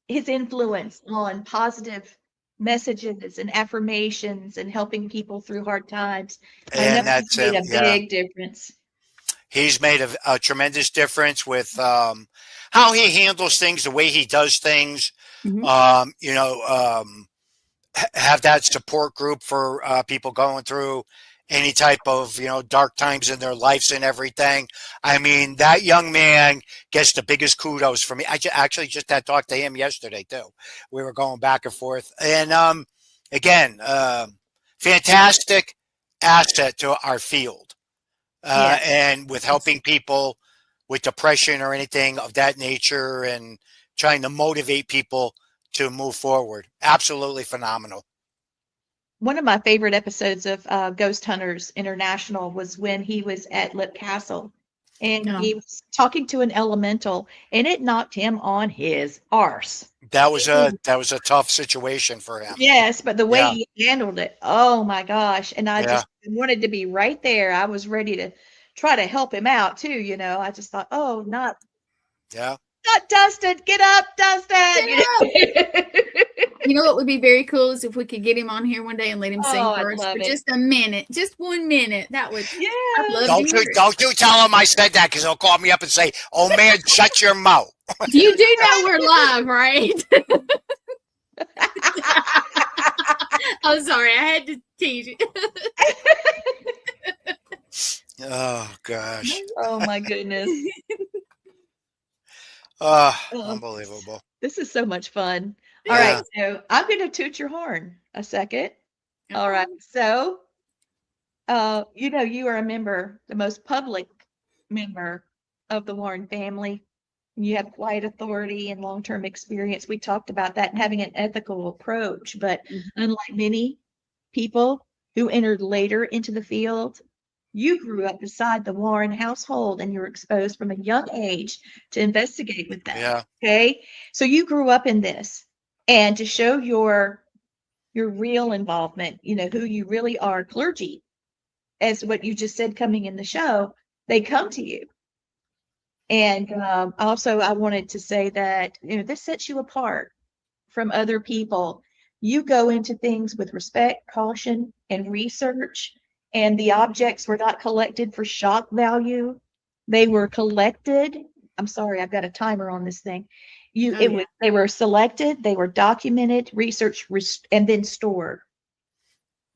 [SPEAKER 2] his influence on positive messages and affirmations and helping people through hard times.
[SPEAKER 3] And that's
[SPEAKER 2] made a big difference.
[SPEAKER 3] He's made a tremendous difference with how he handles things, the way he does things. Mm-hmm. Have that support group for people going through any type of dark times in their lives and everything. I mean, that young man gets the biggest kudos from me. I actually just had talked to him yesterday too. We were going back and forth, and again, fantastic asset to our field. And with helping people with depression or anything of that nature and trying to motivate people to move forward. Absolutely phenomenal.
[SPEAKER 2] One of my favorite episodes of Ghost Hunters International was when he was at Lip Castle and he was talking to an elemental and it knocked him on his arse.
[SPEAKER 3] That was a tough situation for him.
[SPEAKER 2] Yes, but the way he handled it, oh my gosh. And I just wanted to be right there. I was ready to try to help him out too, I just thought, not Dustin, get up, Dustin.
[SPEAKER 1] Get up. You know what would be very cool is if we could get him on here one day and let him sing for us for just a minute, just 1 minute. That would,
[SPEAKER 3] Don't you tell him I said that because he'll call me up and say, "Oh man, shut your mouth."
[SPEAKER 1] You do know we're live, right? I'm sorry, I had to tease you.
[SPEAKER 3] Oh gosh.
[SPEAKER 2] Oh my goodness.
[SPEAKER 3] Unbelievable.
[SPEAKER 2] This is so much fun. All right, so I'm going to toot your horn a second. All right, so you are a member, the most public member of the Warren family. You have quiet authority and long-term experience. We talked about that and having an ethical approach, but unlike many people who entered later into the field, you grew up beside the Warren household and you were exposed from a young age to investigate with them.
[SPEAKER 3] Yeah.
[SPEAKER 2] Okay. So you grew up in this, and to show your real involvement, who you really are, clergy, as what you just said coming in the show, they come to you. And also I wanted to say that, this sets you apart from other people. You go into things with respect, caution, and research. And the objects were not collected for shock value. They were collected. I'm sorry, I've got a timer on this thing. They were selected, they were documented, researched, and then stored.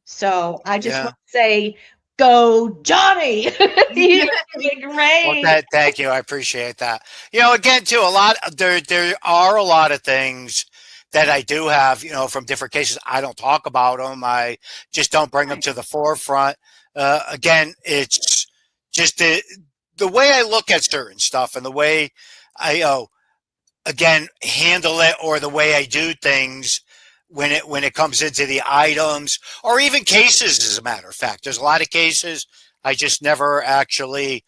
[SPEAKER 2] So I just want to say, go Johnny! You're doing great.
[SPEAKER 3] Well, thank you. I appreciate that. Again, too, there are a lot of things that I do have, from different cases. I don't talk about them. I just don't bring them to the forefront. Again, it's just the way I look at certain stuff and the way I, handle it, or the way I do things when it comes into the items or even cases. As a matter of fact, there's a lot of cases I just never actually,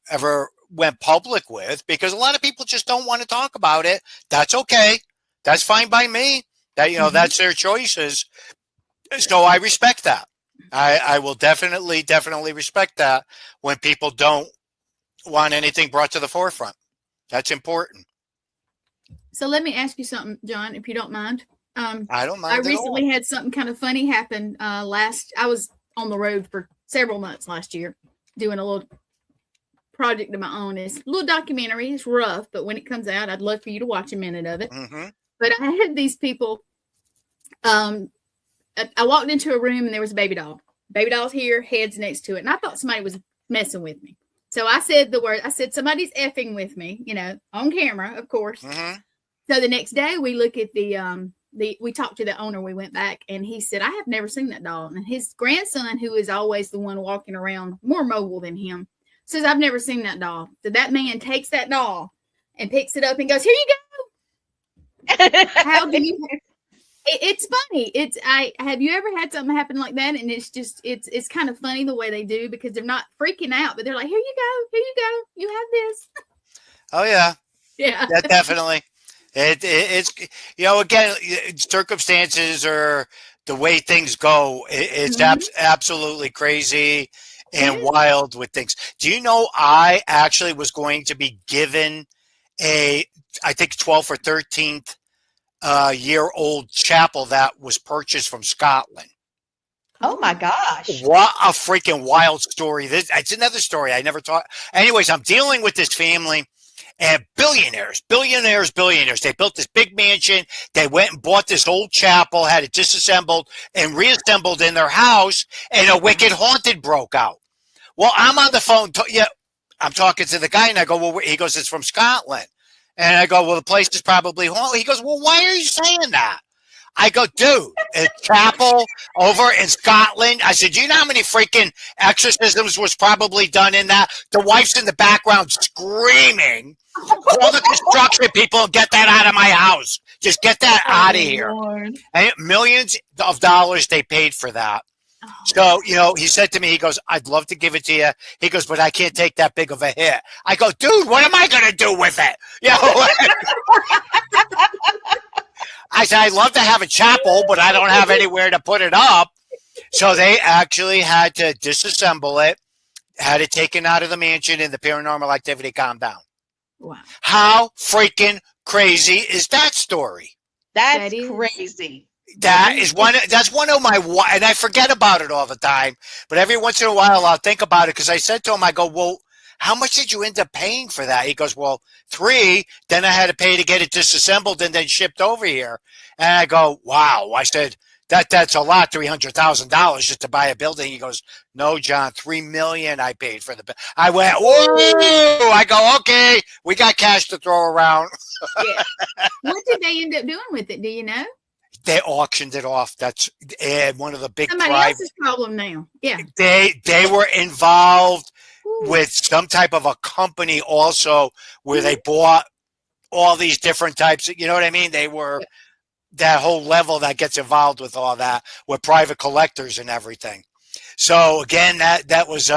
[SPEAKER 3] ever went public with because a lot of people just don't want to talk about it. That's okay. That's fine by me. That that's their choices. So I respect that. I will definitely respect that when people don't want anything brought to the forefront. That's important.
[SPEAKER 1] So let me ask you something, John, if you don't mind.
[SPEAKER 3] I don't mind.
[SPEAKER 1] I recently had something kind of funny happen. I was on the road for several months last year doing a little project of my own. It's a little documentary. It's rough, but when it comes out, I'd love for you to watch a minute of it. Mm-hmm. But I had these people. I walked into a room and there was a baby doll. Baby doll's here, head's next to it. And I thought somebody was messing with me. So I said the word. I said, somebody's effing with me, on camera, of course. Mm-hmm. So the next day we look at we talked to the owner. We went back and he said, I have never seen that doll. And his grandson, who is always the one walking around more mobile than him, says, I've never seen that doll. So that man takes that doll and picks it up and goes, here you go. How do you? It's funny. Have you ever had something happen like that? And it's kind of funny the way they do, because they're not freaking out, but they're like, here you go, you have this.
[SPEAKER 3] Oh yeah.
[SPEAKER 1] Yeah.
[SPEAKER 3] Definitely. It's again, circumstances or the way things go, it's absolutely crazy and wild with things. Do you know, I actually was going to be given I think 12th or 13th year old chapel that was purchased from Scotland.
[SPEAKER 2] Oh my gosh.
[SPEAKER 3] What a freaking wild story. It's another story I never thought. Anyways, I'm dealing with this family and billionaires. They built this big mansion. They went and bought this old chapel, had it disassembled and reassembled in their house, and a wicked haunted broke out. Well, I'm on the phone. I'm talking to the guy, and I go, well, he goes, it's from Scotland. And I go, well, the place is probably haunted. He goes, well, why are you saying that? I go, dude, a chapel over in Scotland. I said, do you know how many freaking exorcisms was probably done in that? The wife's in the background screaming. All the construction people, get that out of my house. Just get that out of here.
[SPEAKER 2] Lord.
[SPEAKER 3] And millions of dollars they paid for that. So, he said to me, he goes, I'd love to give it to you. He goes, but I can't take that big of a hit. I go, dude, what am I going to do with it? I said, I'd love to have a chapel, but I don't have anywhere to put it up. So they actually had to disassemble it, had it taken out of the mansion, and the paranormal activity calmed down.
[SPEAKER 1] Wow.
[SPEAKER 3] How freaking crazy is that story?
[SPEAKER 2] That's crazy.
[SPEAKER 3] That's one of my, and I forget about it all the time, but every once in a while I'll think about it, because I said to him, I go, well, how much did you end up paying for that? He goes, well, $3, then I had to pay to get it disassembled and then shipped over here. And I go, wow. I said, that's a lot, $300,000 just to buy a building. He goes, no, John, $3 million I paid for the. I went, whoa! I go, okay, we got cash to throw around.
[SPEAKER 1] Yeah. What did they end up doing with it? Do you know?
[SPEAKER 3] They auctioned it off. That's one of the big.
[SPEAKER 1] Somebody else's problem now. Yeah.
[SPEAKER 3] They were involved with some type of a company also, where they bought all these different types. You know what I mean? They were that whole level that gets involved with all that, with private collectors and everything. So again, that was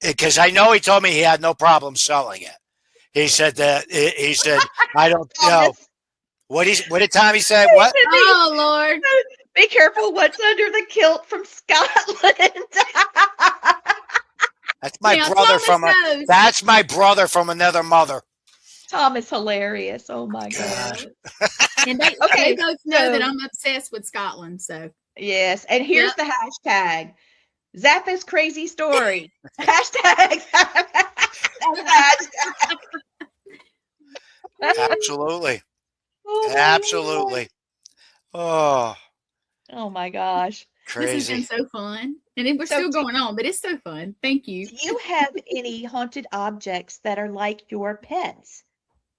[SPEAKER 3] because I know he told me he had no problem selling it. He said I don't know. What did Tommy say? What?
[SPEAKER 1] Oh Lord!
[SPEAKER 2] Be careful what's under the kilt from Scotland.
[SPEAKER 3] That's my brother That's my brother from another mother.
[SPEAKER 2] Tom is hilarious. Oh my God.
[SPEAKER 1] And they both know that I'm obsessed with Scotland. So
[SPEAKER 2] yes, and here's the hashtag: Zaffis crazy story. Hashtag.
[SPEAKER 3] Absolutely. Oh, absolutely. Oh
[SPEAKER 2] my gosh.
[SPEAKER 3] Crazy.
[SPEAKER 1] This has been so fun. And we're still going on, but it's so fun. Thank you.
[SPEAKER 2] Do you have any haunted objects that are like your pets?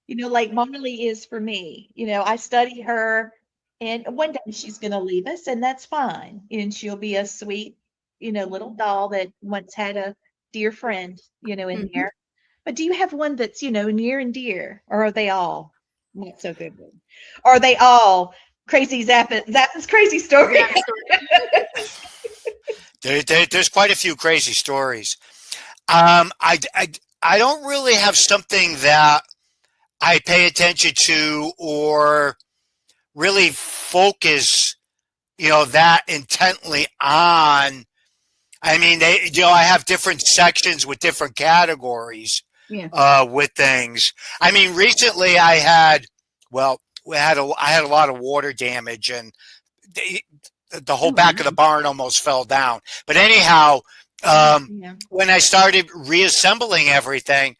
[SPEAKER 2] Like Marley is for me. I study her, and one day she's going to leave us, and that's fine. And she'll be a sweet, little doll that once had a dear friend, in there. But do you have one that's, near and dear, or are they all not so good? Are they all crazy Zaffis crazy story?
[SPEAKER 3] There's quite a few crazy stories. I don't really have something that I pay attention to or really focus, that intently on. I mean, I have different sections with different categories.
[SPEAKER 1] Yeah.
[SPEAKER 3] With things. I mean, recently I had a lot of water damage, and the whole back of the barn almost fell down. But anyhow, when I started reassembling everything,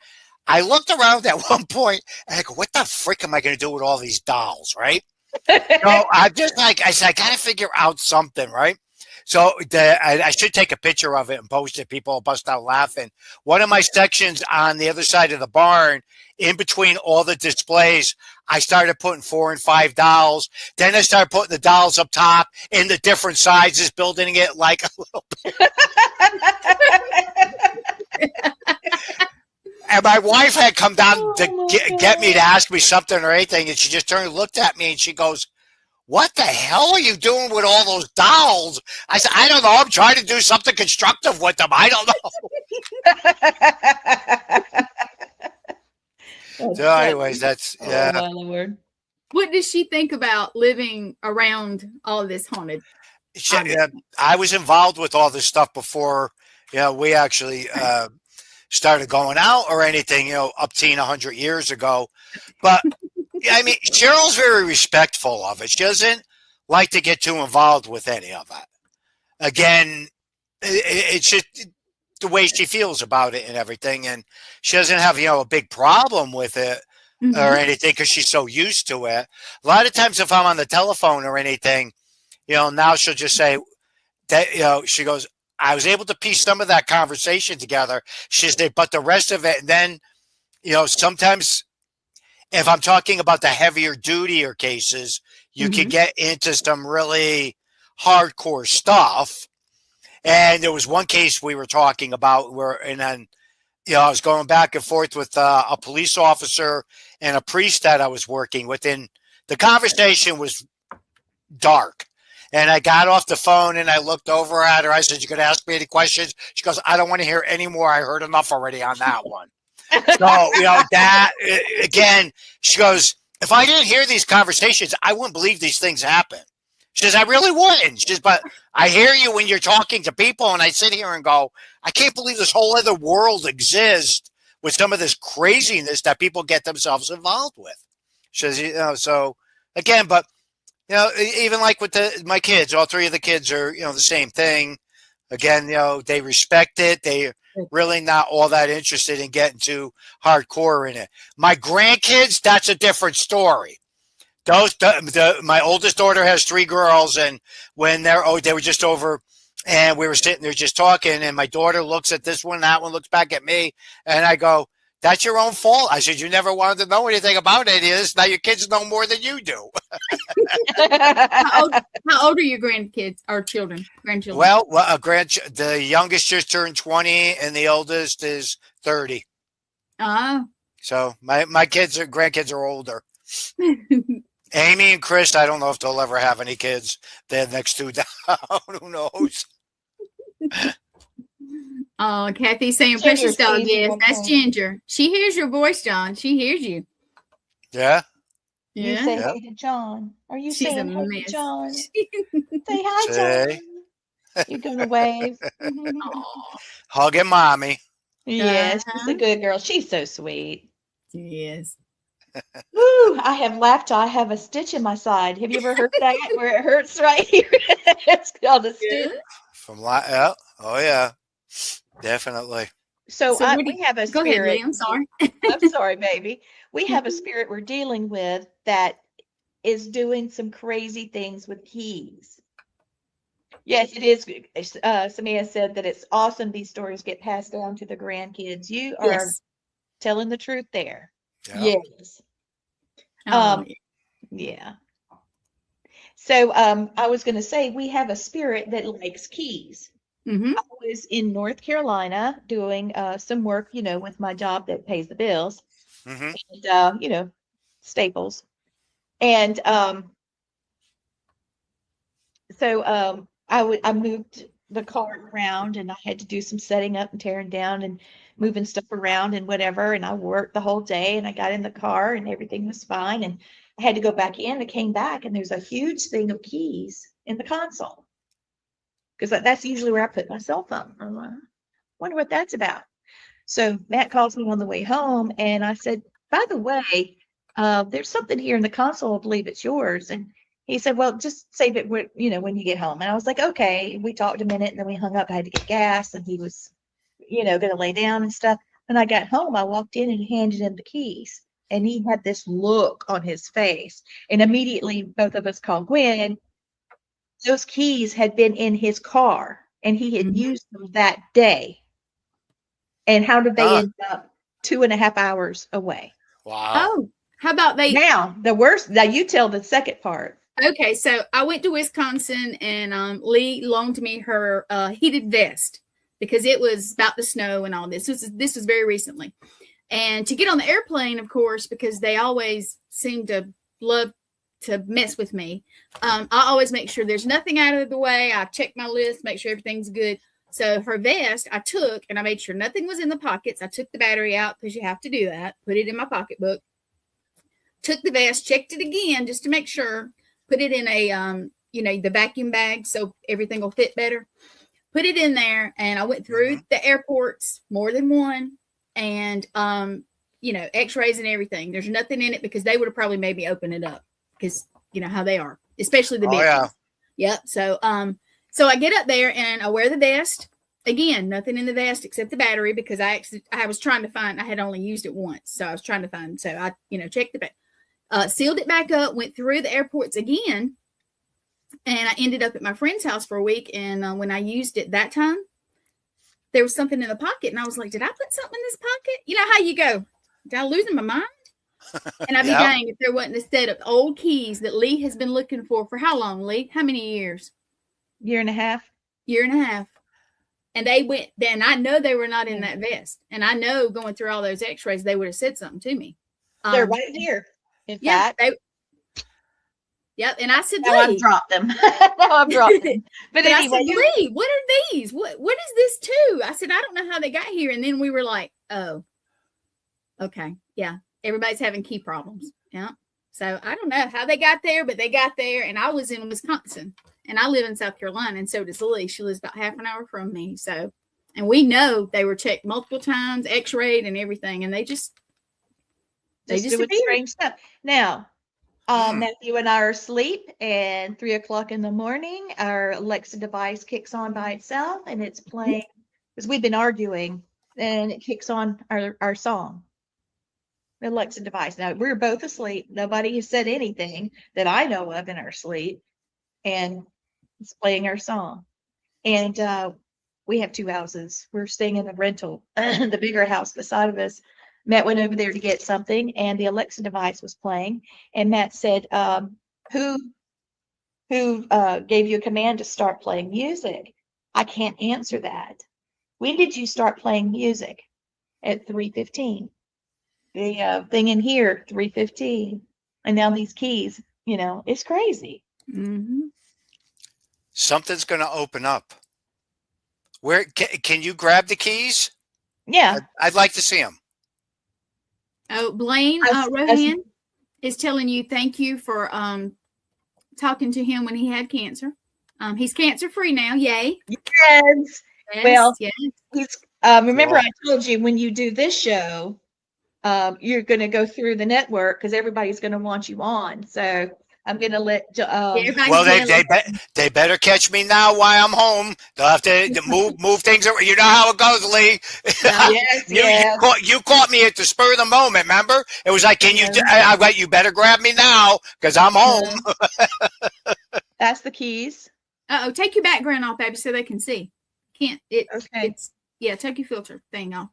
[SPEAKER 3] I looked around at one point and I go, what the frick am I going to do with all these dolls, right? So I'm just like, I said, I got to figure out something, right? So I should take a picture of it and post it. People will bust out laughing. One of my sections on the other side of the barn, in between all the displays, I started putting $4 and $5 dolls. Then I started putting the dolls up top in the different sizes, building it like a little bit. And my wife had come down to get me to ask me something or anything, and she just turned and looked at me, and she goes, "What the hell are you doing with all those dolls?" I said, "I don't know. I'm trying to do something constructive with them. I don't know." So, anyways, that's yeah.
[SPEAKER 2] Oh, my Lord.
[SPEAKER 1] What does she think about living around all of this haunted?
[SPEAKER 3] I was involved with all this stuff before, we actually started going out or anything, up to 100 years ago. But I mean, Cheryl's very respectful of it. She doesn't like to get too involved with any of it. Again, it's just the way she feels about it and everything. And she doesn't have, a big problem with it or anything because she's so used to it. A lot of times if I'm on the telephone or anything, now she'll just say that, she goes, I was able to piece some of that conversation together. She said, but the rest of it, and then, sometimes if I'm talking about the heavier dutier cases, you can get into some really hardcore stuff. And there was one case we were talking about and then, I was going back and forth with a police officer and a priest that I was working with. And the conversation was dark. And I got off the phone and I looked over at her. I said, "You could ask me any questions?" She goes, "I don't want to hear any more. I heard enough already on that one." So, that again, she goes, "If I didn't hear these conversations, I wouldn't believe these things happen." She says, "I really wouldn't." She says, "But I hear you when you're talking to people, and I sit here and go, I can't believe this whole other world exists with some of this craziness that people get themselves involved with." She says, so again, but even like with my kids, all three of the kids are, the same thing. Again, they respect it. They're really not all that interested in getting too hardcore in it. My grandkids, that's a different story. My oldest daughter has 3 girls, and when they were just over, and we were sitting there just talking, and my daughter looks at this one, that one looks back at me, and I go, "That's your own fault." I said, "You never wanted to know anything about any of this. Now your kids know more than you do."
[SPEAKER 1] How old are your grandkids or grandchildren?
[SPEAKER 3] Well, the youngest just turned 20, and the oldest is 30. So my grandkids are older. Amy and Chris, I don't know if they'll ever have any kids. They're next 2 down. Who knows?
[SPEAKER 1] Oh, Kathy's saying precious dog. Yes, that's Ginger. She hears your voice, John. She hears you.
[SPEAKER 3] Yeah.
[SPEAKER 2] You say hey to John. Are you saying hey to John? Say hi, John. You're gonna wave.
[SPEAKER 3] Hugging mommy.
[SPEAKER 2] Yes, she's a good girl. She's so sweet.
[SPEAKER 1] Yes.
[SPEAKER 2] Woo, I have laughed till I have a stitch in my side. Have you ever heard that where it hurts right here? It's called a stitch.
[SPEAKER 3] Oh yeah, definitely.
[SPEAKER 2] So we have a spirit.
[SPEAKER 1] Go ahead, Lee, I'm sorry.
[SPEAKER 2] I'm sorry, baby. We have a spirit we're dealing with that is doing some crazy things with keys. Yes, it is. Samia said that it's awesome these stories get passed down to the grandkids. You are telling the truth there.
[SPEAKER 3] Yeah.
[SPEAKER 2] Yes. Yeah. So I was going to say we have a spirit that likes keys. I was in North Carolina doing some work, with my job that pays the bills, and staples. And so I moved the car around, and I had to do some setting up and tearing down and moving stuff around and whatever. And I worked the whole day, and I got in the car and everything was fine. And I had to go back in. I came back, and there's a huge thing of keys in the console. Because that's usually where I put my cell phone. I wonder what that's about. So Matt calls me on the way home, and I said, "By the way, there's something here in the console. I believe it's yours." And he said, "Well, just save it when you get home." And I was like, "Okay." We talked a minute, and then we hung up. I had to get gas, and he was, going to lay down and stuff. When I got home, I walked in and handed him the keys, and he had this look on his face. And immediately, both of us called Gwen. those keys had been in his car and he had used them that day. And how did they end up 2.5 hours away?
[SPEAKER 3] Wow.
[SPEAKER 1] Oh, how about
[SPEAKER 2] now you tell the second part.
[SPEAKER 1] Okay, so I went to Wisconsin and Lee loaned me her heated vest because it was about to snow and all this. This was very recently. And to get on the airplane, of course, because they always seem to love to mess with me, I always make sure there's nothing out of the way. I check my list, make sure everything's good. So her vest I took and I made sure nothing was in the pockets. I took the battery out because you have to do that. Put it in my pocketbook. Took the vest, checked it again just to make sure. Put it in a the vacuum bag so everything will fit better. Put it in there, and I went through the airports, more than one, and X-rays and everything. There's nothing in it because they would have probably made me open it up because you know how they are, especially the big ones. Yep. So I get up there and I wear the vest. Again, nothing in the vest except the battery because I was trying to find. I had only used it once, so I was trying to find. So I checked the bag. Sealed it back up, went through the airports again, and I ended up at my friend's house for a week. And when I used it that time, there was something in the pocket, and I was like, "Did I put something in this pocket?" You know how you go, "Did I lose my mind?" And I'd be dang if there wasn't a set of old keys that Lee has been looking for how long, Lee? How many years?
[SPEAKER 2] Year and a half.
[SPEAKER 1] And they went. Then I know they were not in that vest, and I know going through all those X-rays, they would have said something to me.
[SPEAKER 2] They're right here. In fact,
[SPEAKER 1] yep. And I said,
[SPEAKER 2] now I've dropped them. But anyway,
[SPEAKER 1] I said, Lee, what are these? What is this too? I said, I don't know how they got here. And then we were like, oh, okay, yeah. Everybody's having key problems. Yeah. So I don't know how they got there, but they got there. And I was in Wisconsin, and I live in South Carolina, and so does Lee. She lives about half an hour from me. So, and we know they were checked multiple times, X-rayed, and everything, and they just
[SPEAKER 2] doing strange stuff. Now, Matthew and I are asleep, and 3:00 in the morning, our Alexa device kicks on by itself, and it's playing because we've been arguing, and it kicks on our song. The Alexa device. Now we're both asleep. Nobody has said anything that I know of in our sleep, and it's playing our song. And we have 2 houses. We're staying in the rental, the bigger house beside of us. Matt went over there to get something, and the Alexa device was playing. And Matt said, "Who gave you a command to start playing music?" I can't answer that. When did you start playing music? At 3:15. The thing in here, 3:15, and now these keys. It's crazy.
[SPEAKER 3] Something's going to open up. Where can you grab the keys?
[SPEAKER 2] Yeah,
[SPEAKER 3] I'd like to see them.
[SPEAKER 1] Oh, Blaine Rohan is telling you thank you for talking to him when he had cancer. He's cancer free now. Yay!
[SPEAKER 2] Yes. Well,
[SPEAKER 1] yes.
[SPEAKER 2] He's. Remember, I told you when you do this show, you're going to go through the network because everybody's going to want you on. So I'm going to let.
[SPEAKER 3] Well, they better catch me now while I'm home. They'll have to move things around. You know how it goes, Lee.
[SPEAKER 2] Yes,
[SPEAKER 3] you caught me at the spur of the moment. Remember, it was like, "Can you?" You better grab me now because I'm home.
[SPEAKER 2] That's the keys.
[SPEAKER 1] Take your background off, baby, so they can see. Can't it?
[SPEAKER 2] Okay.
[SPEAKER 1] Take your filter thing off.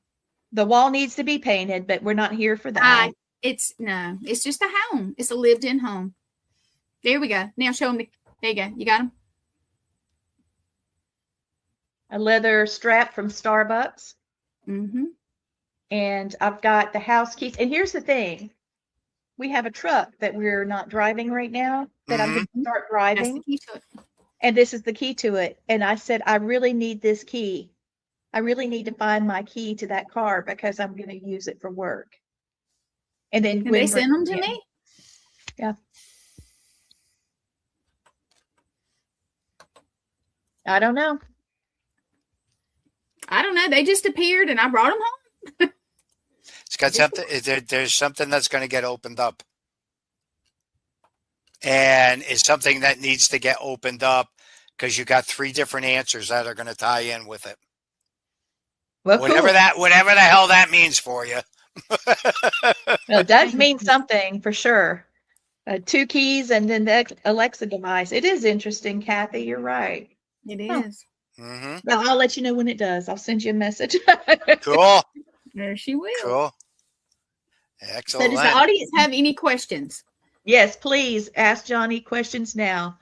[SPEAKER 2] The wall needs to be painted, but we're not here for that.
[SPEAKER 1] It's just a home. It's a lived-in home. There we go. Now show them. There you go. You got them?
[SPEAKER 2] A leather strap from Starbucks.
[SPEAKER 1] Mm-hmm.
[SPEAKER 2] And I've got the house keys. And here's the thing. We have a truck that we're not driving right now that I'm going to start driving.
[SPEAKER 1] That's the key to it.
[SPEAKER 2] And this is the key to it. And I said, I really need this key. I really need to find my key to that car because I'm going to use it for work. And then
[SPEAKER 1] they send them to me?
[SPEAKER 2] Yeah. I don't know.
[SPEAKER 1] They just appeared and I brought them home.
[SPEAKER 3] It's got something. There's something that's going to get opened up. And it's something that needs to get opened up because you got 3 different answers that are going to tie in with it. Well, whatever the hell that means for you.
[SPEAKER 2] Well, it does mean something for sure. 2 keys and then the Alexa device. It is interesting, Kathy. You're right.
[SPEAKER 1] It is.
[SPEAKER 3] Mm-hmm.
[SPEAKER 2] Well, I'll let you know when it does. I'll send you a message.
[SPEAKER 3] Cool.
[SPEAKER 1] There she will.
[SPEAKER 3] Cool. Excellent.
[SPEAKER 1] So does the audience have any questions?
[SPEAKER 2] Yes, please ask Johnny questions now.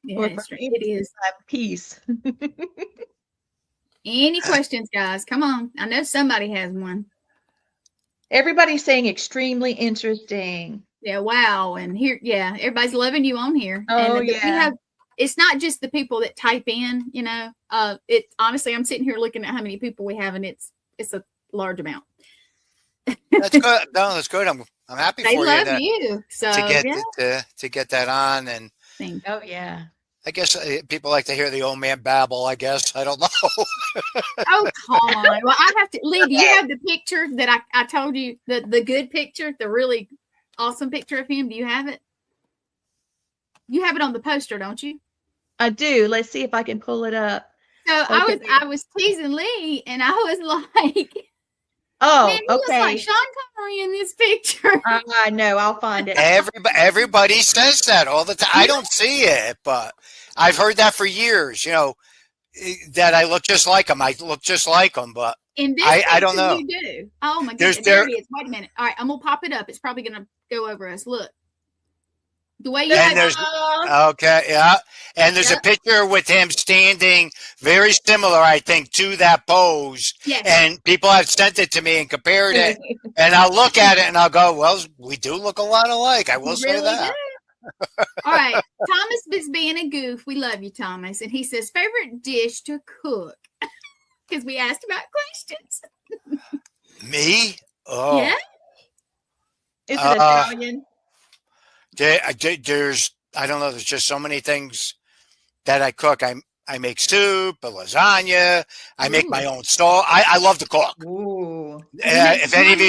[SPEAKER 1] Yes, it is.
[SPEAKER 2] Peace.
[SPEAKER 1] Any questions, guys? Come on. I know somebody has one.
[SPEAKER 2] Everybody's saying extremely interesting.
[SPEAKER 1] Yeah, wow. And here, yeah, everybody's loving you on here.
[SPEAKER 2] Oh,
[SPEAKER 1] and
[SPEAKER 2] yeah.
[SPEAKER 1] We have, it's not just the people that type in, you know. It honestly, I'm sitting here looking at how many people we have, and it's a large amount.
[SPEAKER 3] That's good. No, that's good. I'm happy
[SPEAKER 1] they
[SPEAKER 3] for
[SPEAKER 1] love
[SPEAKER 3] you
[SPEAKER 1] so
[SPEAKER 3] to get that on. And
[SPEAKER 2] oh yeah,
[SPEAKER 3] I guess people like to hear the old man babble. I guess I don't know.
[SPEAKER 1] Oh, come on. Well, I have to. Lee, do you have the picture that I told you, the good picture, the really awesome picture of him? Do you have it? You have it on the poster, don't you?
[SPEAKER 2] I do. Let's see if I can pull it up.
[SPEAKER 1] So okay. I was teasing Lee, and I was like,
[SPEAKER 2] "Oh,
[SPEAKER 1] man, he looks like Sean Connery in this picture."
[SPEAKER 2] I know. I'll find it.
[SPEAKER 3] Everybody says that all the time. I don't see it, but I've heard that for years. You know, that I look just like him. I look just like him, but
[SPEAKER 1] in this
[SPEAKER 3] I don't know.
[SPEAKER 1] You do. Oh my goodness! There it is. Wait a minute. All right, I'm gonna pop it up. It's probably gonna go over us. Look. The way you
[SPEAKER 3] okay, yeah. And there's a picture with him standing very similar, I think, to that pose.
[SPEAKER 1] Yes.
[SPEAKER 3] And people have sent it to me and compared it. And I'll look at it and I'll go, well, we do look a lot alike. I will say that.
[SPEAKER 1] All right. Thomas is being a goof. We love you, Thomas. And he says, favorite dish to cook? Because we asked about questions.
[SPEAKER 3] Me? Oh.
[SPEAKER 1] Yeah.
[SPEAKER 2] Is it Italian?
[SPEAKER 3] There's I don't know. There's just so many things that I cook. I make soup, a lasagna. I make my own stall. I love to cook.
[SPEAKER 2] Ooh.
[SPEAKER 3] If any of you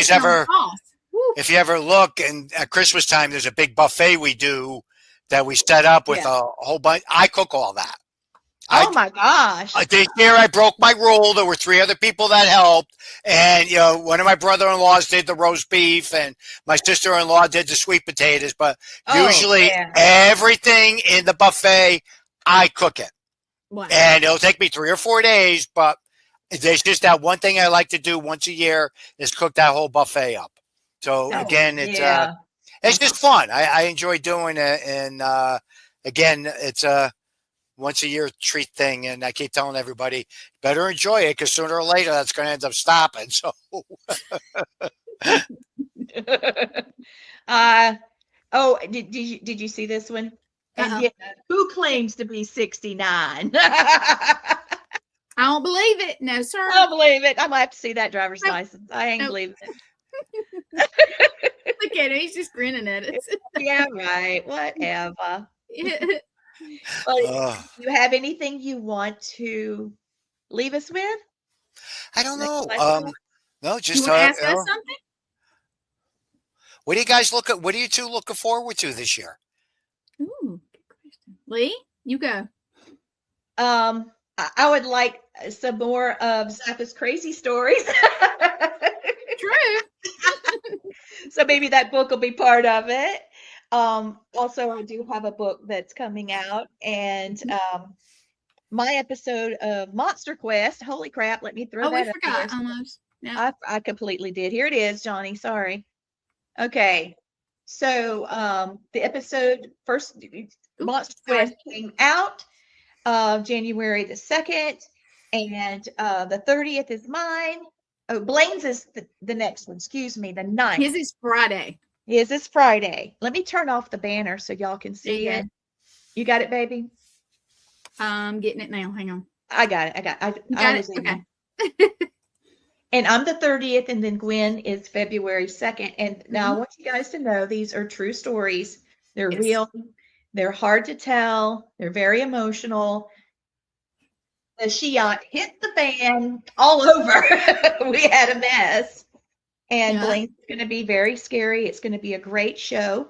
[SPEAKER 3] if you ever look, and at Christmas time, there's a big buffet we do that we set up with a whole bunch. I cook all that.
[SPEAKER 2] Oh my gosh.
[SPEAKER 3] This year I broke my rule. There were 3 other people that helped. And, you know, one of my brother-in-laws did the roast beef and my sister-in-law did the sweet potatoes. But usually everything in the buffet, I cook it. Wow. And it'll take me 3 or 4 days. But there's just that one thing I like to do once a year is cook that whole buffet up. So, again, it's just fun. I enjoy doing it. And, again, it's a once a year treat thing, and I keep telling everybody better enjoy it because sooner or later that's going to end up stopping. So,
[SPEAKER 2] did you see this one? And who claims to be 69?
[SPEAKER 1] I don't believe it. No, sir.
[SPEAKER 2] I don't believe it. I might have to see that driver's license. I ain't believe it.
[SPEAKER 1] Look at him. He's just grinning at us.
[SPEAKER 2] Yeah, right. Whatever. Well, do you have anything you want to leave us with?
[SPEAKER 3] I don't know. No, just
[SPEAKER 1] you ask us something.
[SPEAKER 3] What do you guys what are you two looking forward to this year?
[SPEAKER 1] Ooh, good question. Lee, you go.
[SPEAKER 2] I would like some more of Zaffis crazy stories.
[SPEAKER 1] True.
[SPEAKER 2] So maybe that book will be part of it. Also, I do have a book that's coming out, and my episode of Monster Quest. Holy crap! Let me throw that.
[SPEAKER 1] We forgot almost.
[SPEAKER 2] Yeah. I completely did. Here it is, Johnny. Sorry. Okay. So the episode first Monster Quest came out January the 2nd, and the 30th is mine. Oh, Blaine's is the next one. Excuse me, the 9th.
[SPEAKER 1] His is Friday.
[SPEAKER 2] His is Friday. Let me turn off the banner so y'all can see it. You got it, baby?
[SPEAKER 1] I'm getting it now. Hang on.
[SPEAKER 2] I got it.
[SPEAKER 1] Got it? Okay.
[SPEAKER 2] And I'm the 30th, and then Gwen is February 2nd. And now I want you guys to know these are true stories. They're real. They're hard to tell. They're very emotional. The Shiat hit the fan all over. We had a mess. And Blaine's going to be very scary. It's going to be a great show.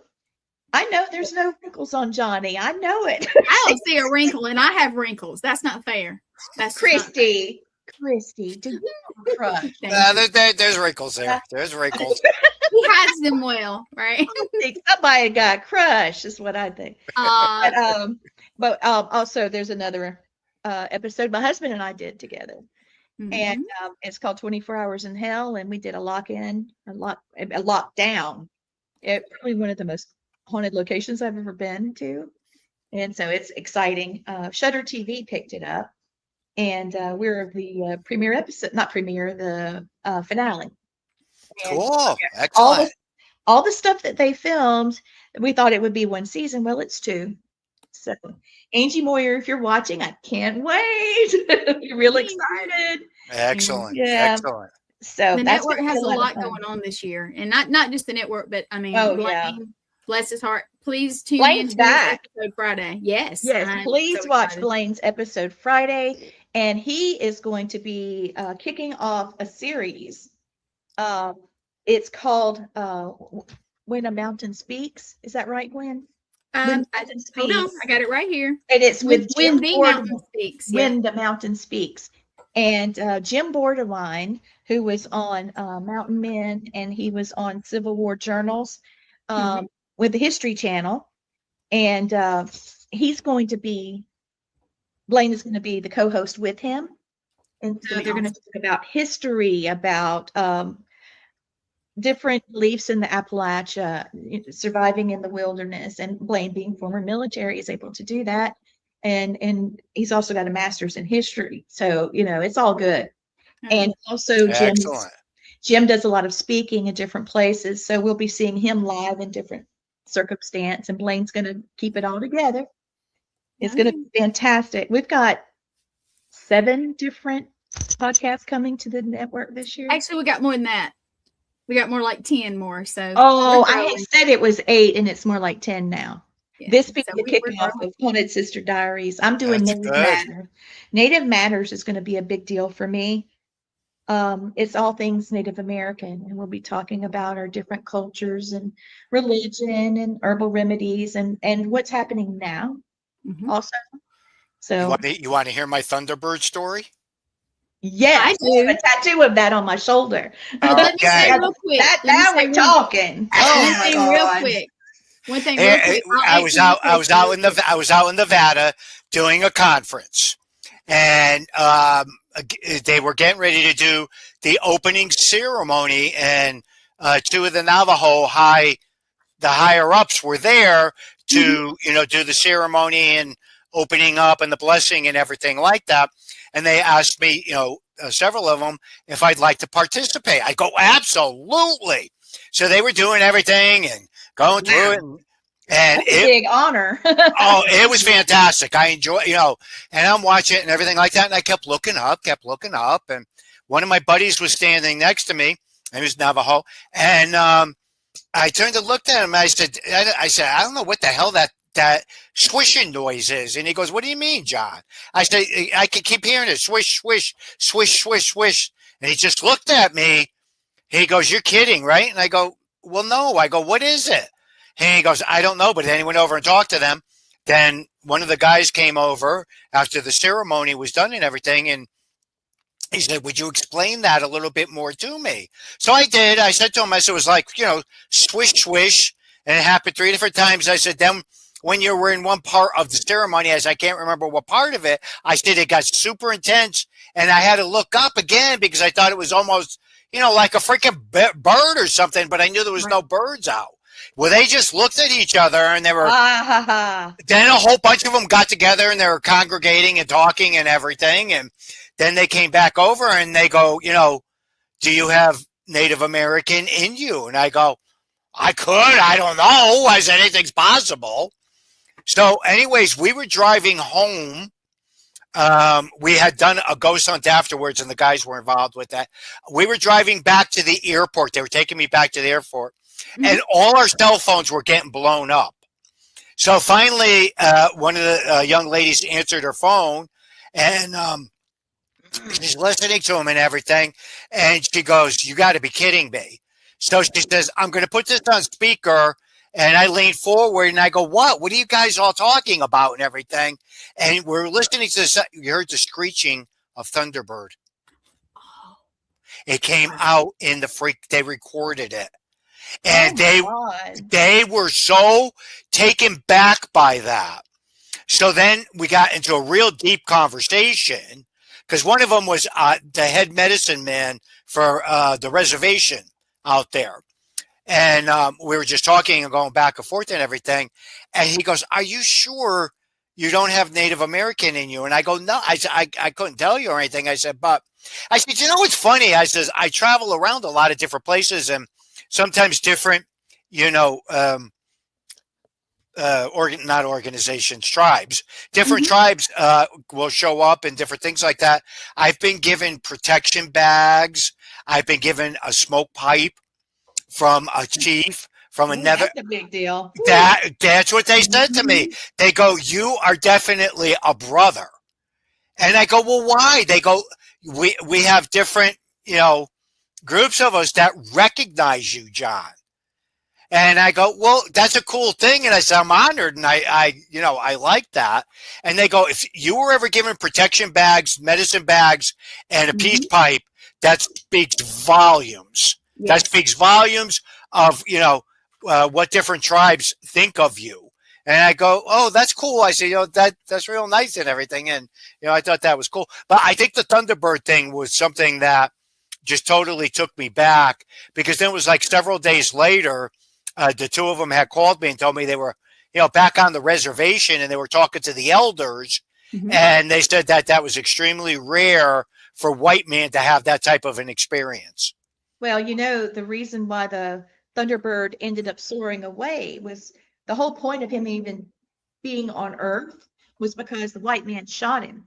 [SPEAKER 2] I know there's no wrinkles on Johnny. I know it.
[SPEAKER 1] I don't see a wrinkle, and I have wrinkles. That's not fair. That's
[SPEAKER 2] Christy, do you have a crush?
[SPEAKER 3] There's wrinkles there. There's wrinkles.
[SPEAKER 1] He hides them well, right?
[SPEAKER 2] I think somebody got crushed, is what I think. Also, there's another episode my husband and I did together. And it's called 24 Hours in Hell, and we did a lockdown. It's probably one of the most haunted locations I've ever been to, and so it's exciting. Shudder TV picked it up, and we're the premiere episode, not premiere, the finale.
[SPEAKER 3] Cool, excellent.
[SPEAKER 2] All the stuff that they filmed, we thought it would be one season. Well, it's 2. So, Angie Moyer, if you're watching, I can't wait. We're really excited.
[SPEAKER 3] Excellent.
[SPEAKER 2] Yeah.
[SPEAKER 3] Excellent.
[SPEAKER 2] So
[SPEAKER 1] the network has a lot going on this year, and not just the network, but I mean, Blaine, bless his heart. Please tune in to episode Friday. Yes.
[SPEAKER 2] Please watch Blaine's episode Friday, and he is going to be kicking off a series. It's called When a Mountain Speaks. Is that right, Gwen?
[SPEAKER 1] Hold on, I got it right here.
[SPEAKER 2] And it's with
[SPEAKER 1] When the Mountain Speaks.
[SPEAKER 2] When the Mountain Speaks. And Jim Borderline, who was on Mountain Men, and he was on Civil War Journals with the History Channel. And Blaine is going to be the co-host with him. And so they're going to talk about history, about different beliefs in the Appalachia, surviving in the wilderness, and Blaine, being former military, is able to do that. And he's also got a master's in history. So, it's all good. And also Jim does a lot of speaking in different places. So we'll be seeing him live in different circumstance, and Blaine's going to keep it all together. It's going to be fantastic. We've got 7 different podcasts coming to the network this year.
[SPEAKER 1] Actually, we got more than that. We got more like 10 more. So
[SPEAKER 2] I had said it was 8, and it's more like 10 now. Yeah. This being the kickoff of Haunted Sister Diaries. I'm doing Native Matters. Native Matters is going to be a big deal for me. It's all things Native American, and we'll be talking about our different cultures and religion and herbal remedies and what's happening now also. So
[SPEAKER 3] you want to hear my Thunderbird story?
[SPEAKER 2] Yes, I do. A tattoo of that on my shoulder.
[SPEAKER 1] Let me say real quick.
[SPEAKER 2] Now we're talking.
[SPEAKER 1] Oh my God. Real quick. One thing. Real quick.
[SPEAKER 3] I was out in Nevada doing a conference, and they were getting ready to do the opening ceremony, and 2 of the Navajo the higher ups were there to do the ceremony and opening up and the blessing and everything like that. And they asked me, several of them, if I'd like to participate. I go, absolutely. So they were doing everything and going through it. And
[SPEAKER 2] it's a big honor.
[SPEAKER 3] It was fantastic. I enjoy, and I'm watching it and everything like that. And I kept looking up. And one of my buddies was standing next to me. He was Navajo. And I turned and looked at him. And I said, I don't know what the hell that swishing noise is. And he goes, what do you mean, John? I said, I can keep hearing it. Swish, swish, swish, swish, swish. And he just looked at me. He goes, you're kidding, right? And I go, well, no. I go, what is it? And he goes, I don't know. But then he went over and talked to them. Then one of the guys came over after the ceremony was done and everything. And he said, would you explain that a little bit more to me? So I did. I said to him, it was like, swish, swish. And it happened 3 different times. I said, then when you were in one part of the ceremony, as I can't remember what part of it, I said it got super intense, and I had to look up again because I thought it was almost, like a freaking bird or something, but I knew there was no birds out. Well, they just looked at each other, and they were, then a whole bunch of them got together, and they were congregating and talking and everything, and then they came back over, and they go, do you have Native American in you? And I go, I don't know. I said, anything's possible. So anyways, we were driving home. We had done a ghost hunt afterwards, and the guys were involved with that. We were driving back to the airport. They were taking me back to the airport, and all our cell phones were getting blown up. So finally, one of the young ladies answered her phone, and she's listening to him and everything. And she goes, you got to be kidding me. So she says, I'm going to put this on speaker. And I leaned forward and I go, what are you guys all talking about and everything? And we're listening to this. You heard the screeching of Thunderbird. It came out in the freak. They recorded it. And
[SPEAKER 2] Oh,
[SPEAKER 3] they were so taken back by that. So then we got into a real deep conversation because one of them was the head medicine man for the reservation out there. And we were just talking and going back and forth and everything. And he goes, "Are you sure you don't have Native American in you?" And I go, "No." I couldn't tell you or anything. I said, "But," I said, "You know what's funny?" I says, "I travel around a lot of different places and sometimes different, you know, not organizations, tribes. Different tribes will show up and different things like that. I've been given protection bags. I've been given a smoke pipe from a chief, from another.
[SPEAKER 2] That's a big deal.
[SPEAKER 3] That's what they said to me. They go, "You are definitely a brother." And I go, "Well, why?" They go, we have different, groups of us that recognize you, John." And I go, "Well, that's a cool thing." And I said, "I'm honored." And I like that. And they go, "If you were ever given protection bags, medicine bags, and a peace pipe, that speaks volumes. Yes. That speaks volumes of, what different tribes think of you." And I go, "Oh, that's cool." I said, that's real nice and everything. And, I thought that was cool. But I think the Thunderbird thing was something that just totally took me back, because then it was like several days later, the two of them had called me and told me they were, back on the reservation, and they were talking to the elders, and they said that was extremely rare for white men to have that type of an experience.
[SPEAKER 2] Well, the reason why the Thunderbird ended up soaring away was the whole point of him even being on Earth was because the white man shot him.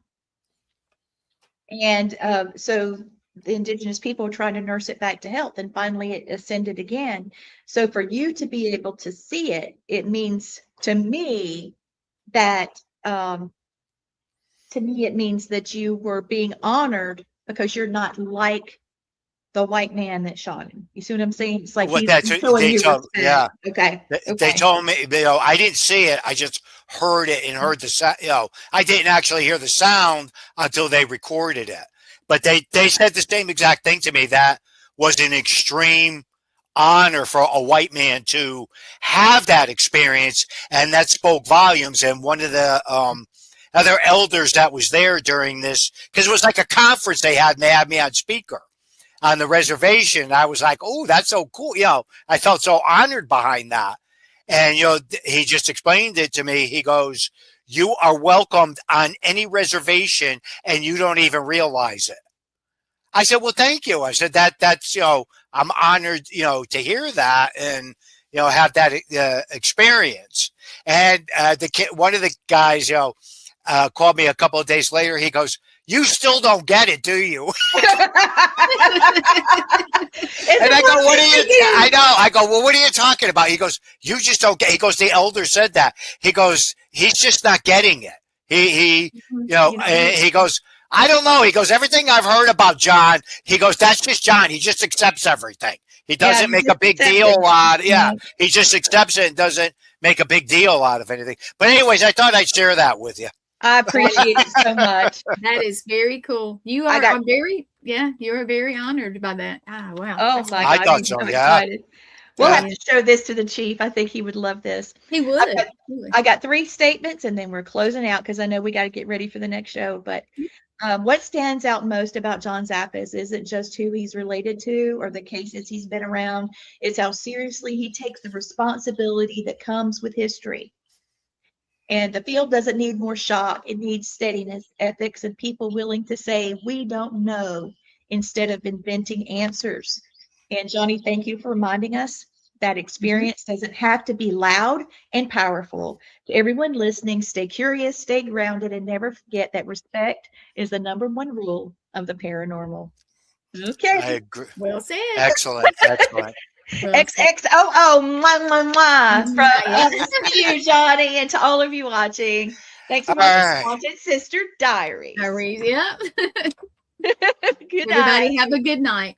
[SPEAKER 2] And so the indigenous people were trying to nurse it back to health, and finally it ascended again. So for you to be able to see it, it means to me that it means that you were being honored because you're not like the white man that shot him. You see what I'm saying? It's like he's showing you respect.
[SPEAKER 3] Yeah.
[SPEAKER 2] Okay.
[SPEAKER 3] They told me, I didn't see it. I just heard it and heard the sound. I didn't actually hear the sound until they recorded it. But they said the same exact thing to me. That was an extreme honor for a white man to have that experience, and that spoke volumes. And one of the other elders that was there during this, because it was like a conference they had, and they had me on speaker on the reservation. I was like, "Oh, that's so cool." I felt so honored behind that. And, he just explained it to me. He goes, "You are welcomed on any reservation and you don't even realize it." I said, "Well, thank you." I said, that's, I'm honored, to hear that and, have that experience. And one of the guys, called me a couple of days later. He goes, "You still don't get it, do you?" And I go, "What are you?" I know. I go, "Well, what are you talking about?" He goes, "You just don't get." He goes, "The elder said that." He goes, "He's just not getting it." He goes, "I don't know." He goes, "Everything I've heard about John," he goes, "that's just John. He just accepts everything. He doesn't make a big deal out of it." Yeah, he just accepts it and doesn't make a big deal out of anything. But anyways, I thought I'd share that with you.
[SPEAKER 2] I appreciate it so much.
[SPEAKER 1] That is very cool. You are you're very honored by that. Ah, wow.
[SPEAKER 2] Oh my God.
[SPEAKER 3] I thought so, yeah.
[SPEAKER 2] Excited. We'll have to show this to the chief. I think he would love this.
[SPEAKER 1] He would.
[SPEAKER 2] I got 3 statements, and then we're closing out because I know we got to get ready for the next show. But what stands out most about John Zaffis isn't just who he's related to or the cases he's been around. It's how seriously he takes the responsibility that comes with history. And the field doesn't need more shock. It needs steadiness, ethics, and people willing to say, "We don't know," instead of inventing answers. And Johnny, thank you for reminding us that experience doesn't have to be loud and powerful. To everyone listening, stay curious, stay grounded, and never forget that respect is the #1 rule of the paranormal. Okay.
[SPEAKER 3] I agree.
[SPEAKER 1] Well said.
[SPEAKER 3] Excellent. Excellent.
[SPEAKER 2] XXOO, from us to you, Johnny, and to all of you watching. Thanks for watching Haunted Sister Diaries.
[SPEAKER 1] Diaries, yeah.
[SPEAKER 2] Good night.
[SPEAKER 1] Everybody have a good night.